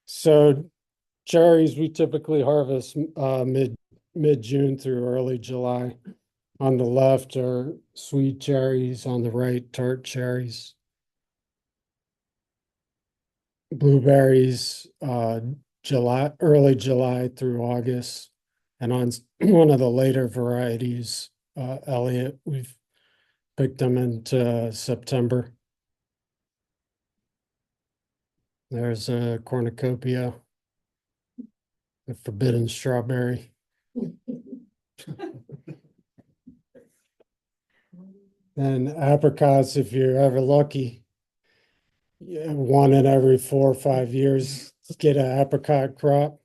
So cherries, we typically harvest mid-June through early July. On the left are sweet cherries, on the right, tart cherries. Blueberries, early July through August. And on one of the later varieties, Elliott, we've picked them into September. There's a cornucopia, the forbidden strawberry. And apricots, if you're ever lucky, one in every 4 or 5 years, get an apricot crop.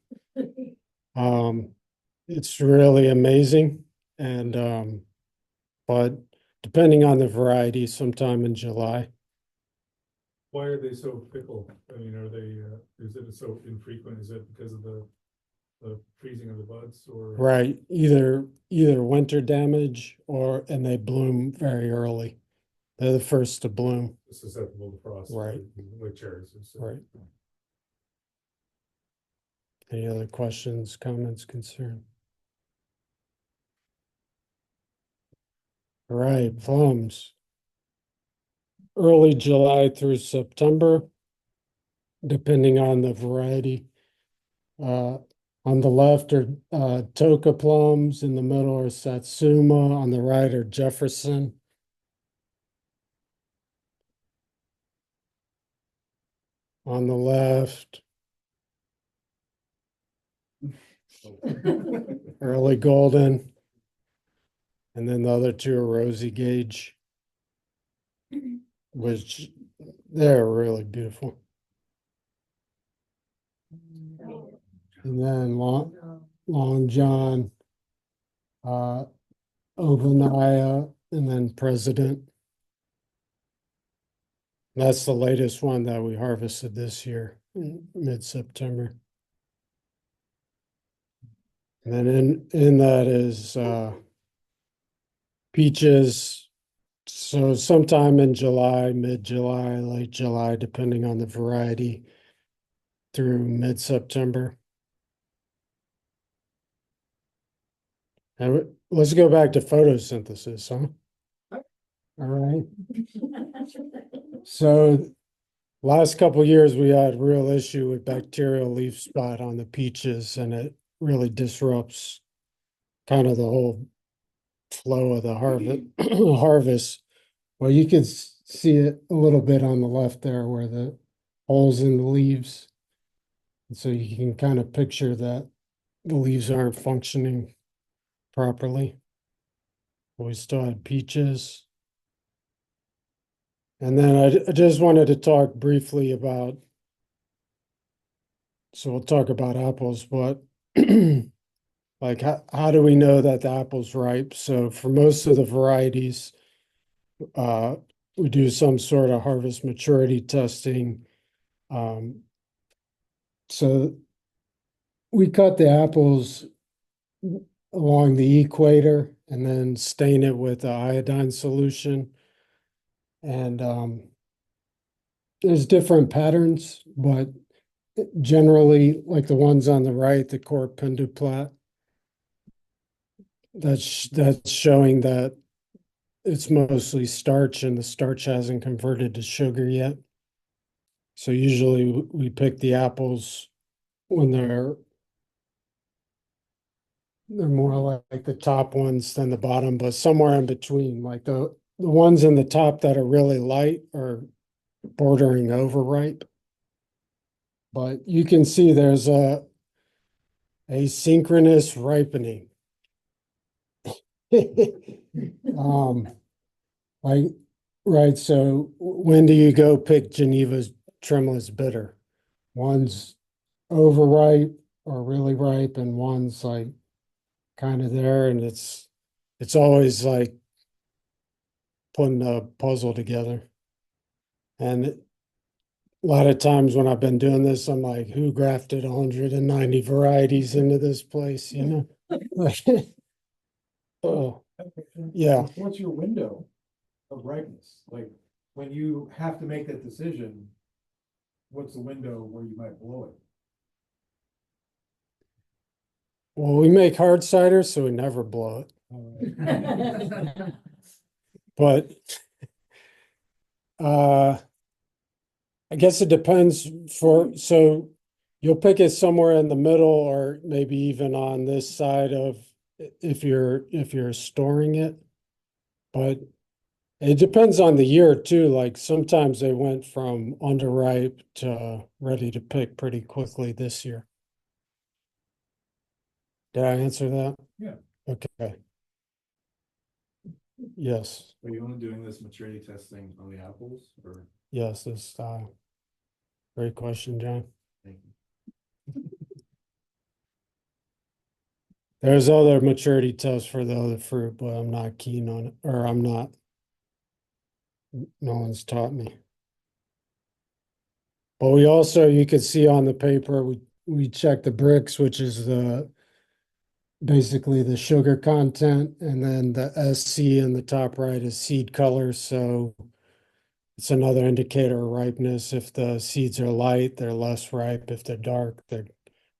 It's really amazing. And but depending on the variety, sometime in July. Why are they so fickle? I mean, is it so infrequent? Is it because of the freezing of the buds or? Right, either winter damage and they bloom very early. They're the first to bloom. Susceptible to frost. Right. Like cherries. Right. Any other questions, comments, concern? All right, plums. Early July through September, depending on the variety. On the left are Toka plums, in the middle are Satsuma, on the right are Jefferson. On the left, early golden. And then the other two are rosy gauge, which they're really beautiful. And then Long John, Ovanaya, and then President. That's the latest one that we harvested this year, in mid-September. And then in that is peaches. So sometime in July, mid-July, late July, depending on the variety, through mid-September. And let's go back to photosynthesis, huh? All right. So last couple years, we had real issue with bacterial leaf spot on the peaches, and it really disrupts kind of the whole flow of the harvest. Well, you can see it a little bit on the left there where the holes in the leaves. So you can kind of picture that the leaves aren't functioning properly. We still had peaches. And then I just wanted to talk briefly about, so we'll talk about apples, but like how do we know that the apple's ripe? So for most of the varieties, we do some sort of harvest maturity testing. So we cut the apples along the equator and then stain it with the iodine solution. And there's different patterns, but generally, like the ones on the right, the core penduplat, that's showing that it's mostly starch and the starch hasn't converted to sugar yet. So usually we pick the apples when they're more like the top ones than the bottom, but somewhere in between, like the ones in the top that are really light are bordering overripe. But you can see there's a asynchronous ripening. Like, right, so when do you go pick Geneva's Tremulous Bitter? One's overripe or really ripe, and one's like kind of there, and it's always like putting a puzzle together. And a lot of times when I've been doing this, I'm like, who grafted 190 varieties into this place, you know? Like, oh, yeah. What's your window of ripeness? Like, when you have to make that decision, what's the window where you might blow it? Well, we make hard cider, so we never blow it. But I guess it depends so you'll pick it somewhere in the middle or maybe even on this side of if you're storing it. But it depends on the year too. Like sometimes they went from underripe to ready to pick pretty quickly this year. Did I answer that? Yeah. Okay. Yes, Are you only doing this maturity testing on the apples or? yes, this great question, John. Thank you. There's other maturity tests for the other fruit, but I'm not keen on it, or I'm not. No one's taught me. But we also, you can see on the paper, we check the bricks, which is basically the sugar content, and then the SC in the top right is seed color. So it's another indicator of ripeness. If the seeds are light, they're less ripe. If they're dark, they're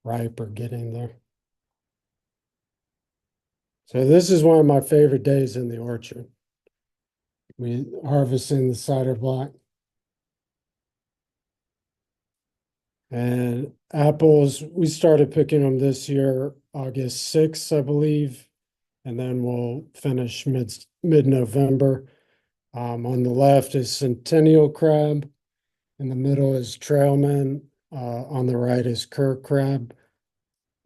ripe or getting there. So this is one of my favorite days in the orchard. We harvesting the cider block. And apples, we started picking them this year, August 6th, I believe. And then we'll finish mid-November. On the left is Centennial Crab. In the middle is Trailman. On the right is Cur Crab.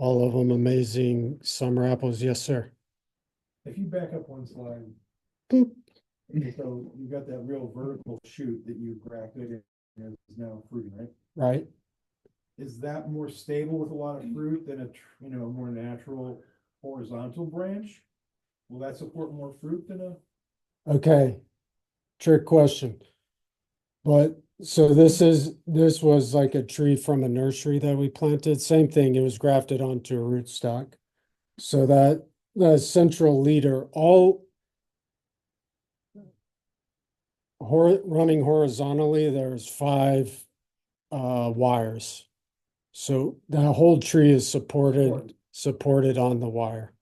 All of them amazing summer apples. Yes, sir. If you back up one slide. Boop. So you got that real vertical shoot that you grafted and is now fruiting, right? Right. Is that more stable with a lot of fruit than a more natural horizontal branch? Will that support more fruit than a? Okay. Trick question. But, so this was like a tree from a nursery that we planted, same thing, it was grafted onto a rootstock. So that, the central leader, all running horizontally, there's 5 wires. So the whole tree is supported on the wire.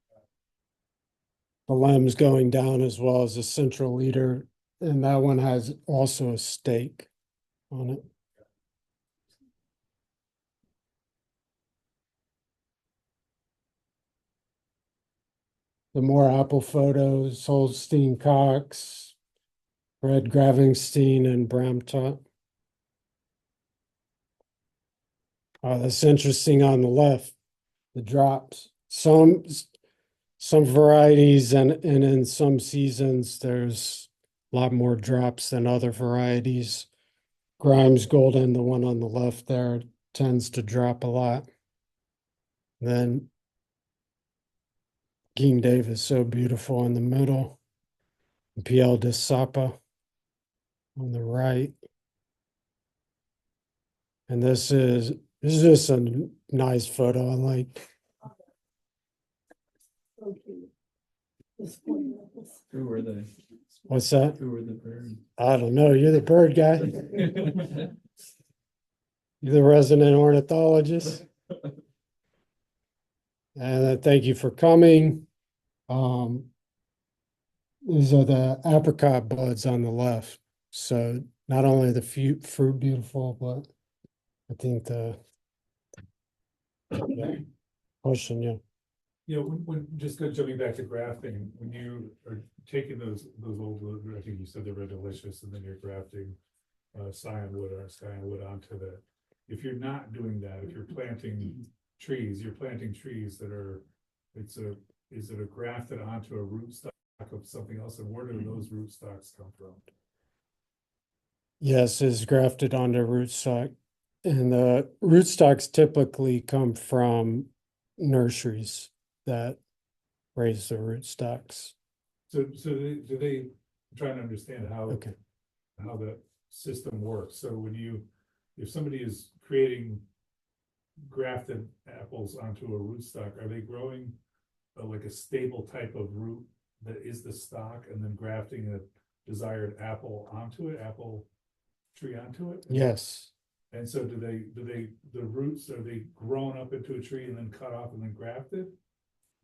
The limbs going down as well as the central leader, and that one has also a stake on it. The more apple photos, Holstein Cox, Red Gravenstein, and Bramtop. That's interesting on the left, the drops. Some varieties and in some seasons, there's a lot more drops than other varieties. Grimes Golden, the one on the left there, tends to drop a lot. Then King Davis, so beautiful in the middle. Piel de Sapa on the right. And this is just a nice photo. I like. So cute. This one. Who were they? What's that? Who were the birds? I don't know. You're the bird guy. You're the resident ornithologist. And thank you for coming. These are the apricot buds on the left. So not only the fruit beautiful, but I think the pushing, yeah. You know, when just jumping back to grafting, when you are taking those old, I think you said they were delicious, and then you're grafting cyanwood or skywood onto the. If you're not doing that, if you're planting trees, you're planting trees that are, is it a grafted onto a rootstock of something else, and where do those rootstocks come from? Yes, it's grafted onto rootstock. And the rootstocks typically come from nurseries that raise the rootstocks. So do they trying to understand how Okay. how the system works? So if somebody is creating grafted apples onto a rootstock, are they growing like a stable type of root that is the stock, and then grafting a desired apple onto it, apple tree onto it? Yes. And so the roots, are they grown up into a tree and then cut off and then grafted?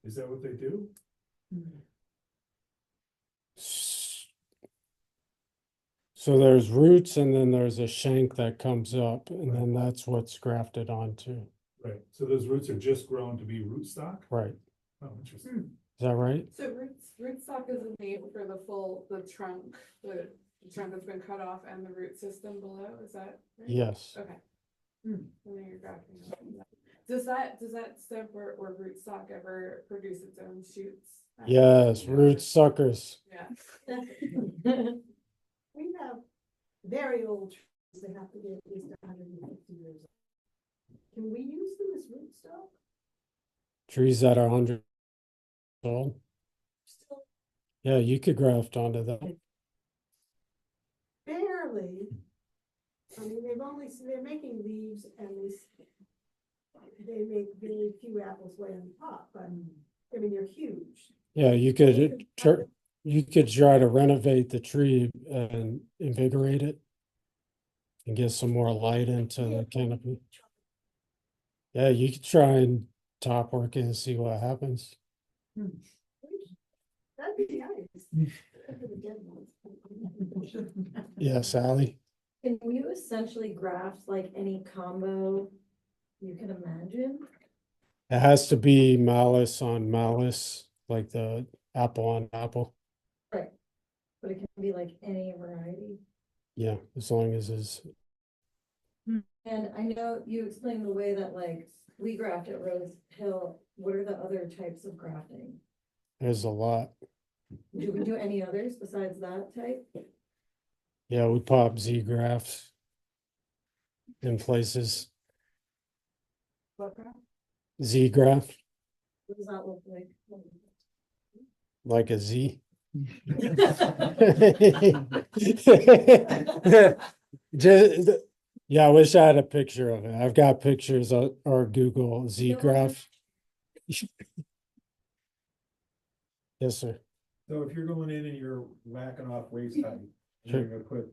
Is that what they do? So there's roots and then there's a shank that comes up and then that's what's grafted onto. Right, so those roots are just grown to be rootstock? Right. Oh, interesting. Is that right? So rootstock is a name for the trunk that's been cut off and the root system below, is that right? Yes. Okay. And then you're grafting on. Does that stem or rootstock ever produce its own shoots? Yes, root suckers. Yeah. We have very old trees that have to be at least 150 years old. Can we use them as rootstock? Trees that are 100 old. Still Yeah, you could graft onto that. barely. I mean, they're making leaves and they make very few apples way on top, but I mean, they're huge. Yeah, you could try to renovate the tree and invigorate it and get some more light into the canopy. Yeah, you could try and top work it and see what happens. That'd be nice. For the dead ones. Yeah, Sally. Can you essentially graft like any combo you can imagine? It has to be malice on malice, like the apple on apple. Right. But it can be like any variety. Yeah, as long as it's. And I know you explained the way that like we graft at Rose Hill. What are the other types of grafting? There's a lot. Do we do any others besides that type? Yeah, we pop Z grafts in places. What graft? Z graft, What does that look like? like a Z. Yeah, I wish I had a picture of it. I've got pictures or Google Z graph. Yes, sir. So if you're going in and you're whacking off waist height, and Sure. you're gonna put,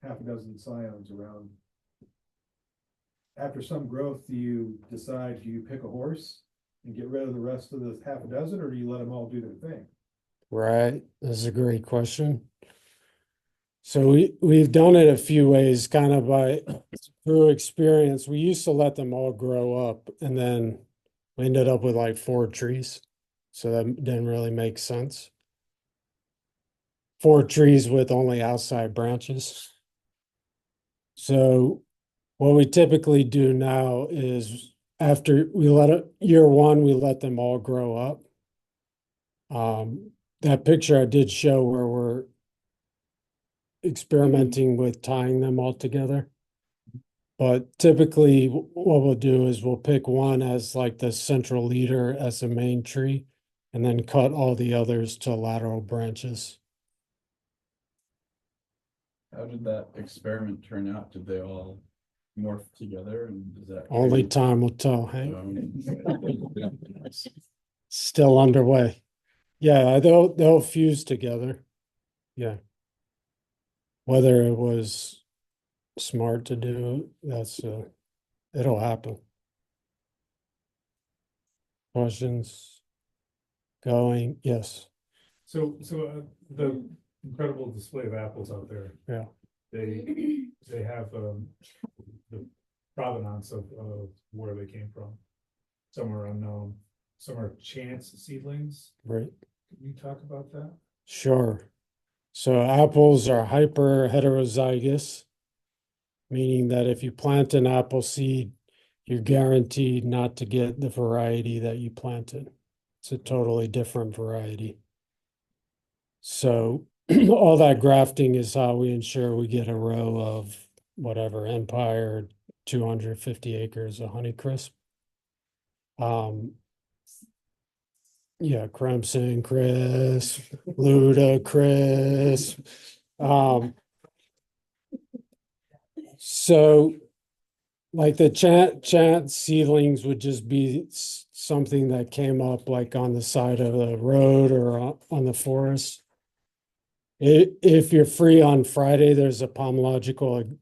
half a dozen scions around. After some growth, do you pick a horse and get rid of the rest of the half a dozen, or do you let them all do their thing? Right. That's a great question. So we've done it a few ways, kind of through experience. We used to let them all grow up, and then we ended up with like 4 trees. So that didn't really make sense. 4 trees with only outside branches. So what we typically do now is after year one, we let them all grow up. That picture I did show where we're experimenting with tying them all together. But typically what we'll do is we'll pick one as like the central leader as the main tree and then cut all the others to lateral branches. How did that experiment turn out? Did they all morph together and does that? Only create, time will tell, Hank. um, Still underway. Yeah, they'll fuse together. Yeah. Whether it was smart to do, it'll happen. Questions? Going, yes. So, the incredible display of apples out there, Yeah. they have, the provenance of where they came from. Some are unknown, some are chance seedlings. Right. Can you talk about that? Sure. So apples are hyper heterozygous, meaning that if you plant an apple seed, you're guaranteed not to get the variety that you planted. It's a totally different variety. So all that grafting is how we ensure we get a row of whatever Empire, 250 acres of Honeycrisp. Yeah, Crimson Crisp, Luda Crisp. So like the chant seedlings would just be something that came up like on the side of the road or on the forest. If you're free on Friday, there's a pomological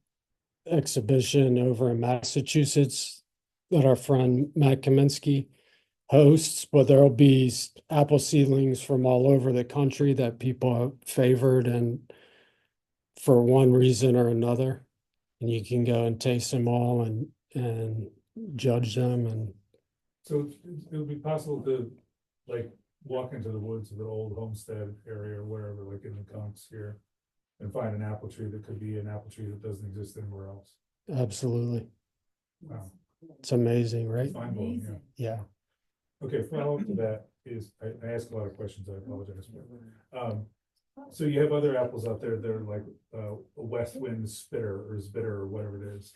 exhibition over in Massachusetts that our friend Matt Kaminsky hosts, but there'll be apple seedlings from all over the country that people have favored and for one reason or another. And you can go and taste them all and judge them. And So it would be possible to like walk into the woods of the old homestead area or wherever, like in the Conks here, and find an apple tree that could be an apple tree that doesn't exist anywhere else. absolutely, Wow, it's amazing, right? mind blowing, yeah. Yeah. Okay, follow up to that is, I ask a lot of questions, I apologize. So you have other apples out there that are like a west wind spitter or spitter or whatever it is.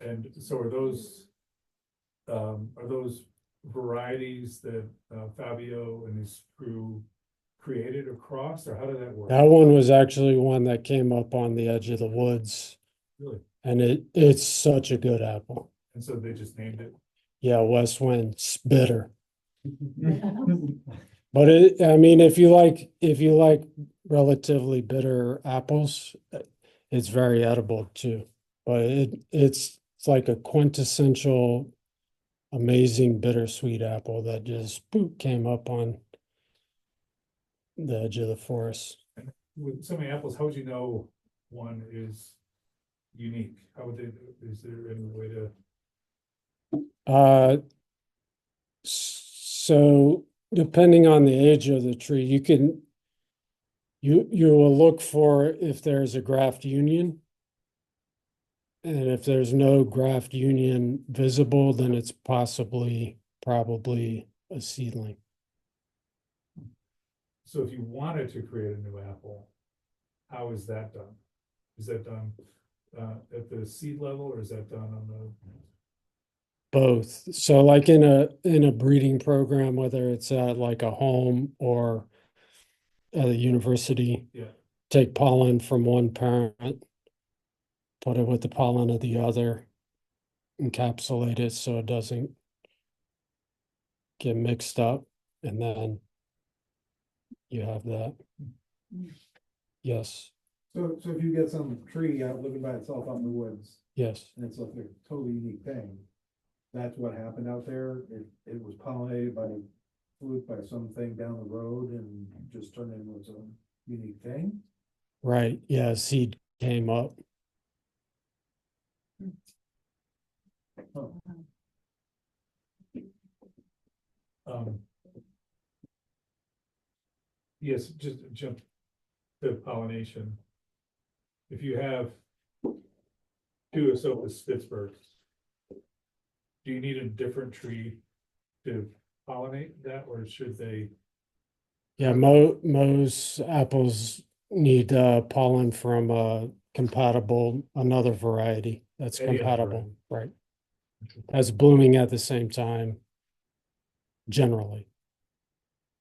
And so are those varieties that Fabio and his crew created across, or how did that work? That one was actually one that came up on the edge of the woods. Really? And it's such a good apple. And so they just named it? Yeah, west wind, it's bitter. But I mean, if you like relatively bitter apples, it's very edible too. But it's like a quintessential amazing bittersweet apple that just boop, came up on the edge of the forest. With so many apples, how would you know one is unique? How would is there any way to? So depending on the age of the tree, you will look for if there's a graft union. And if there's no graft union visible, then it's probably a seedling. So if you wanted to create a new apple, how is that done? Is that done at the seed level, or is that done on the? Both. So like in a breeding program, whether it's at like a home or at a university, Yeah. take pollen from one parent put it with the pollen of the other, encapsulate it so it doesn't get mixed up, and then you have that. Yes, So if you get some tree out living by itself out in the woods, yes. and it's like a totally unique thing, that's what happened out there. It was pollinated by fluke by something down the road and just turned into its own unique thing. Right, yeah, seed came up. Oh, Um. Yes, just jump to pollination. If you have two Asopus Spitzbergs, do you need a different tree to pollinate that, or should they? Yeah, most apples need pollen from another variety that's Any other compatible, right? As blooming at the same time, generally.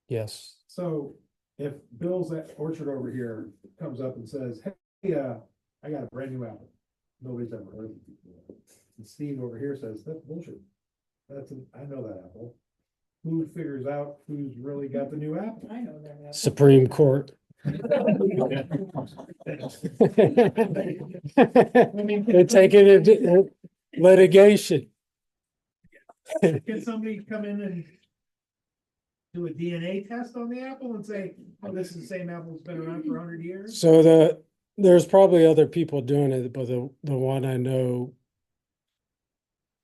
Yes. so if Bill's at Orchard over here comes up and says, hey, I got a brand new apple. Nobody's ever heard of it before. And Steve over here says, that's bullshit. I know that apple. Who figures out who's really got the new apple? I know that. Supreme Court. They're taking it to litigation. Can somebody come in and do a DNA test on the apple and say, oh, this is the same apple that's been around for 100 years? So there's probably other people doing it, but the one I know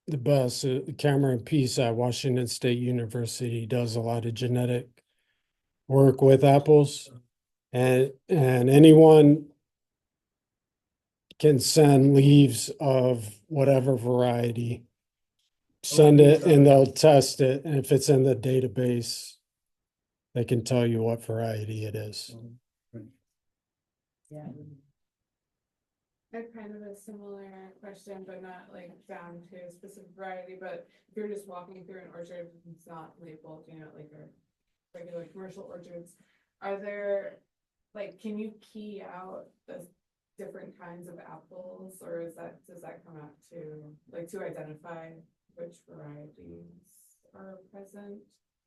the best, Cameron Peace at Washington State University, does a lot of genetic work with apples, and anyone can send leaves of whatever variety, send it, and they'll test it, and if it's in the database, they can tell you what variety it is. Yeah. I have kind of a similar question, but not like down to a specific variety, but if you're just walking through an orchard, it's not labeled, you know, like our regular commercial orchards. Are there, like, can you key out the different kinds of apples, or does that come out to, like, to identify which varieties are present?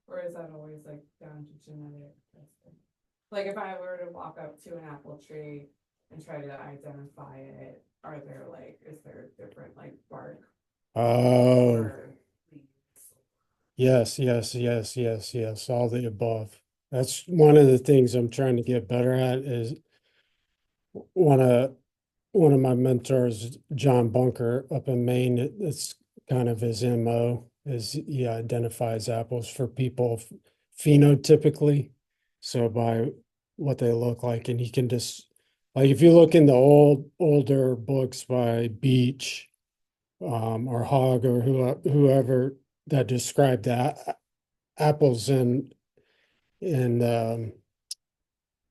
Or is that always like down to genetic testing? Like if I were to walk up to an apple tree and try to identify it, is there different like bark? Oh, Or leaves? yes, all the above. That's one of the things I'm trying to get better at is one of my mentors, John Bunker up in Maine, it's kind of his MO is he identifies apples for people phenotypically. So by what they look like, and he can just like if you look in the older books by Beach or Hogg or whoever that described the apples in a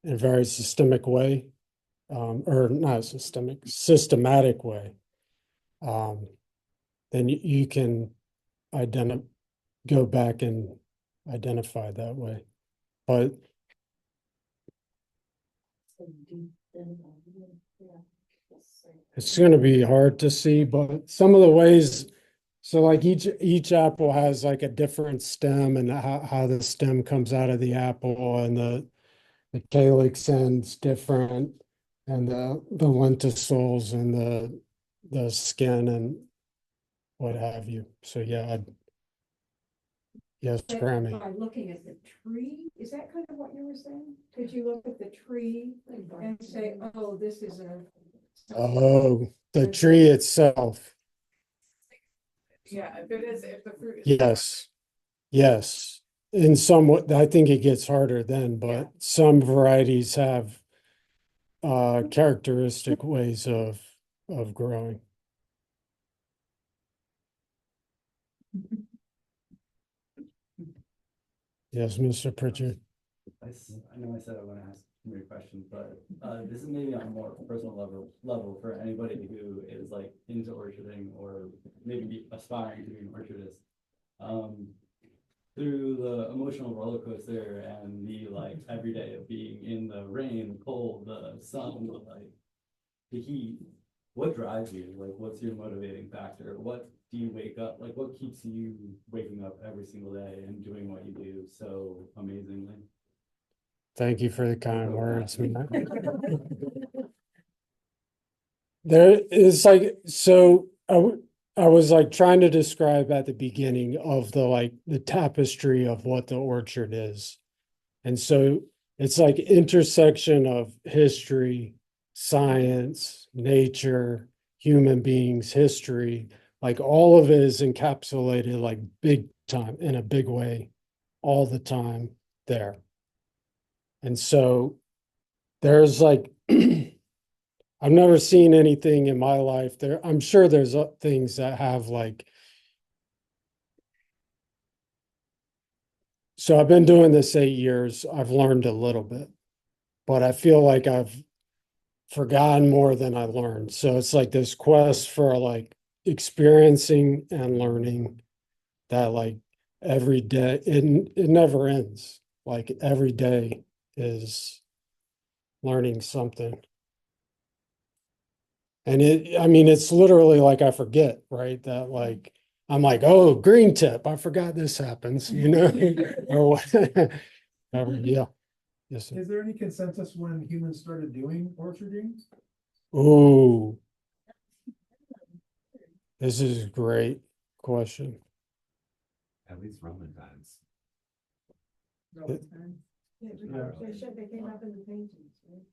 very systemic way, or not systematic way, then you can go back and identify that way. But it's going to be hard to see, but some of the ways, so like each apple has like a different stem and how the stem comes out of the apple, and the calyx end's different, and the lenticels and the skin and what have you. So yeah, yes, Grammy. By looking at the tree, is that kind of what you were saying? Could you look at the tree and say, oh, this is a. Oh, the tree itself. Yeah, if the fruit is. Yes. In some, I think it gets harder then, but Yeah. some varieties have characteristic ways of growing. Yes, Mr. Pritchard. I know I said I want to ask more questions, but this is maybe on a more personal level for anybody who is like into orcharding or maybe aspiring to be an orchardist. Through the emotional roller coaster and the like everyday of being in the rain, the cold, the sun, the heat, what drives you? Like, what's your motivating factor? What do you wake up, like, what keeps you waking up every single day and doing what you do so amazingly? Thank you for the kind words, man. There is like, so I was like trying to describe at the beginning of the tapestry of what the orchard is. And so it's like intersection of history, science, nature, human beings, history, like all of it is encapsulated like big time in a big way all the time there. And so there's like, I've never seen anything in my life there. I'm sure there's things that have like, so I've been doing this 8 years. I've learned a little bit, but I feel like I've forgotten more than I learned. So it's like this quest for like experiencing and learning that like every day, it never ends. Like every day is learning something. And I mean, it's literally like I forget, right? That like, I'm like, oh, green tip, I forgot this happens, you know, or whatever. Yeah. Yes. Sir. Is there any consensus when humans started doing orcharding? Ooh, this is a great question. At least Roman times. They came up in the paintings, right?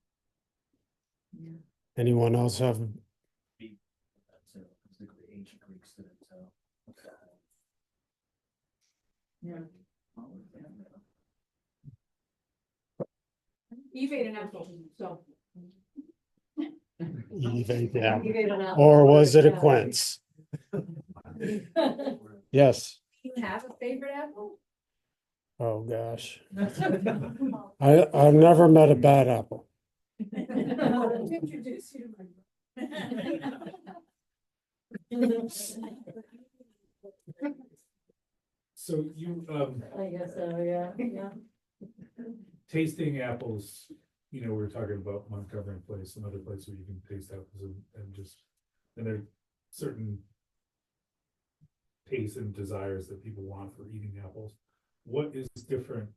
Anyone else have? Ancient Greeks did it, so. Yeah. Eve ate an apple, so. Eve ate the apple. You ate an apple. Or was it a Yeah. quince? Yes. You have a favorite apple? Oh, gosh. I've never met a bad apple. I'll introduce you to So you, I guess so, yeah, yeah. tasting apples, we were talking about Montgomery Place, another place where you can taste apples and there are certain tastes and desires that people want for eating apples. What is different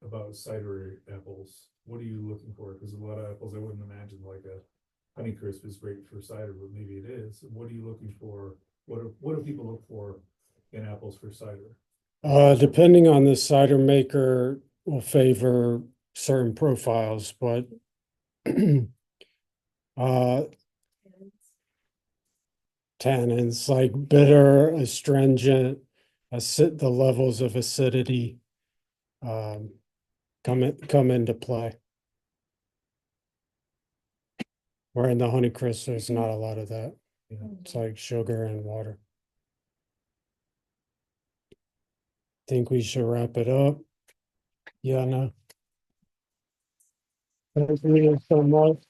about cider apples? What are you looking for? Because a lot of apples, I wouldn't imagine like a Honeycrisp is great for cider, but maybe it is. What are you looking for? What do people look for in apples for cider? Depending on the cider maker will favor certain profiles, but tannins like bitter, astringent, the levels of acidity come into play. Where in the Honeycrisp, there's not a lot of that. It's like sugar and water. Think we should wrap it up. Yeah, no. Thank you so much.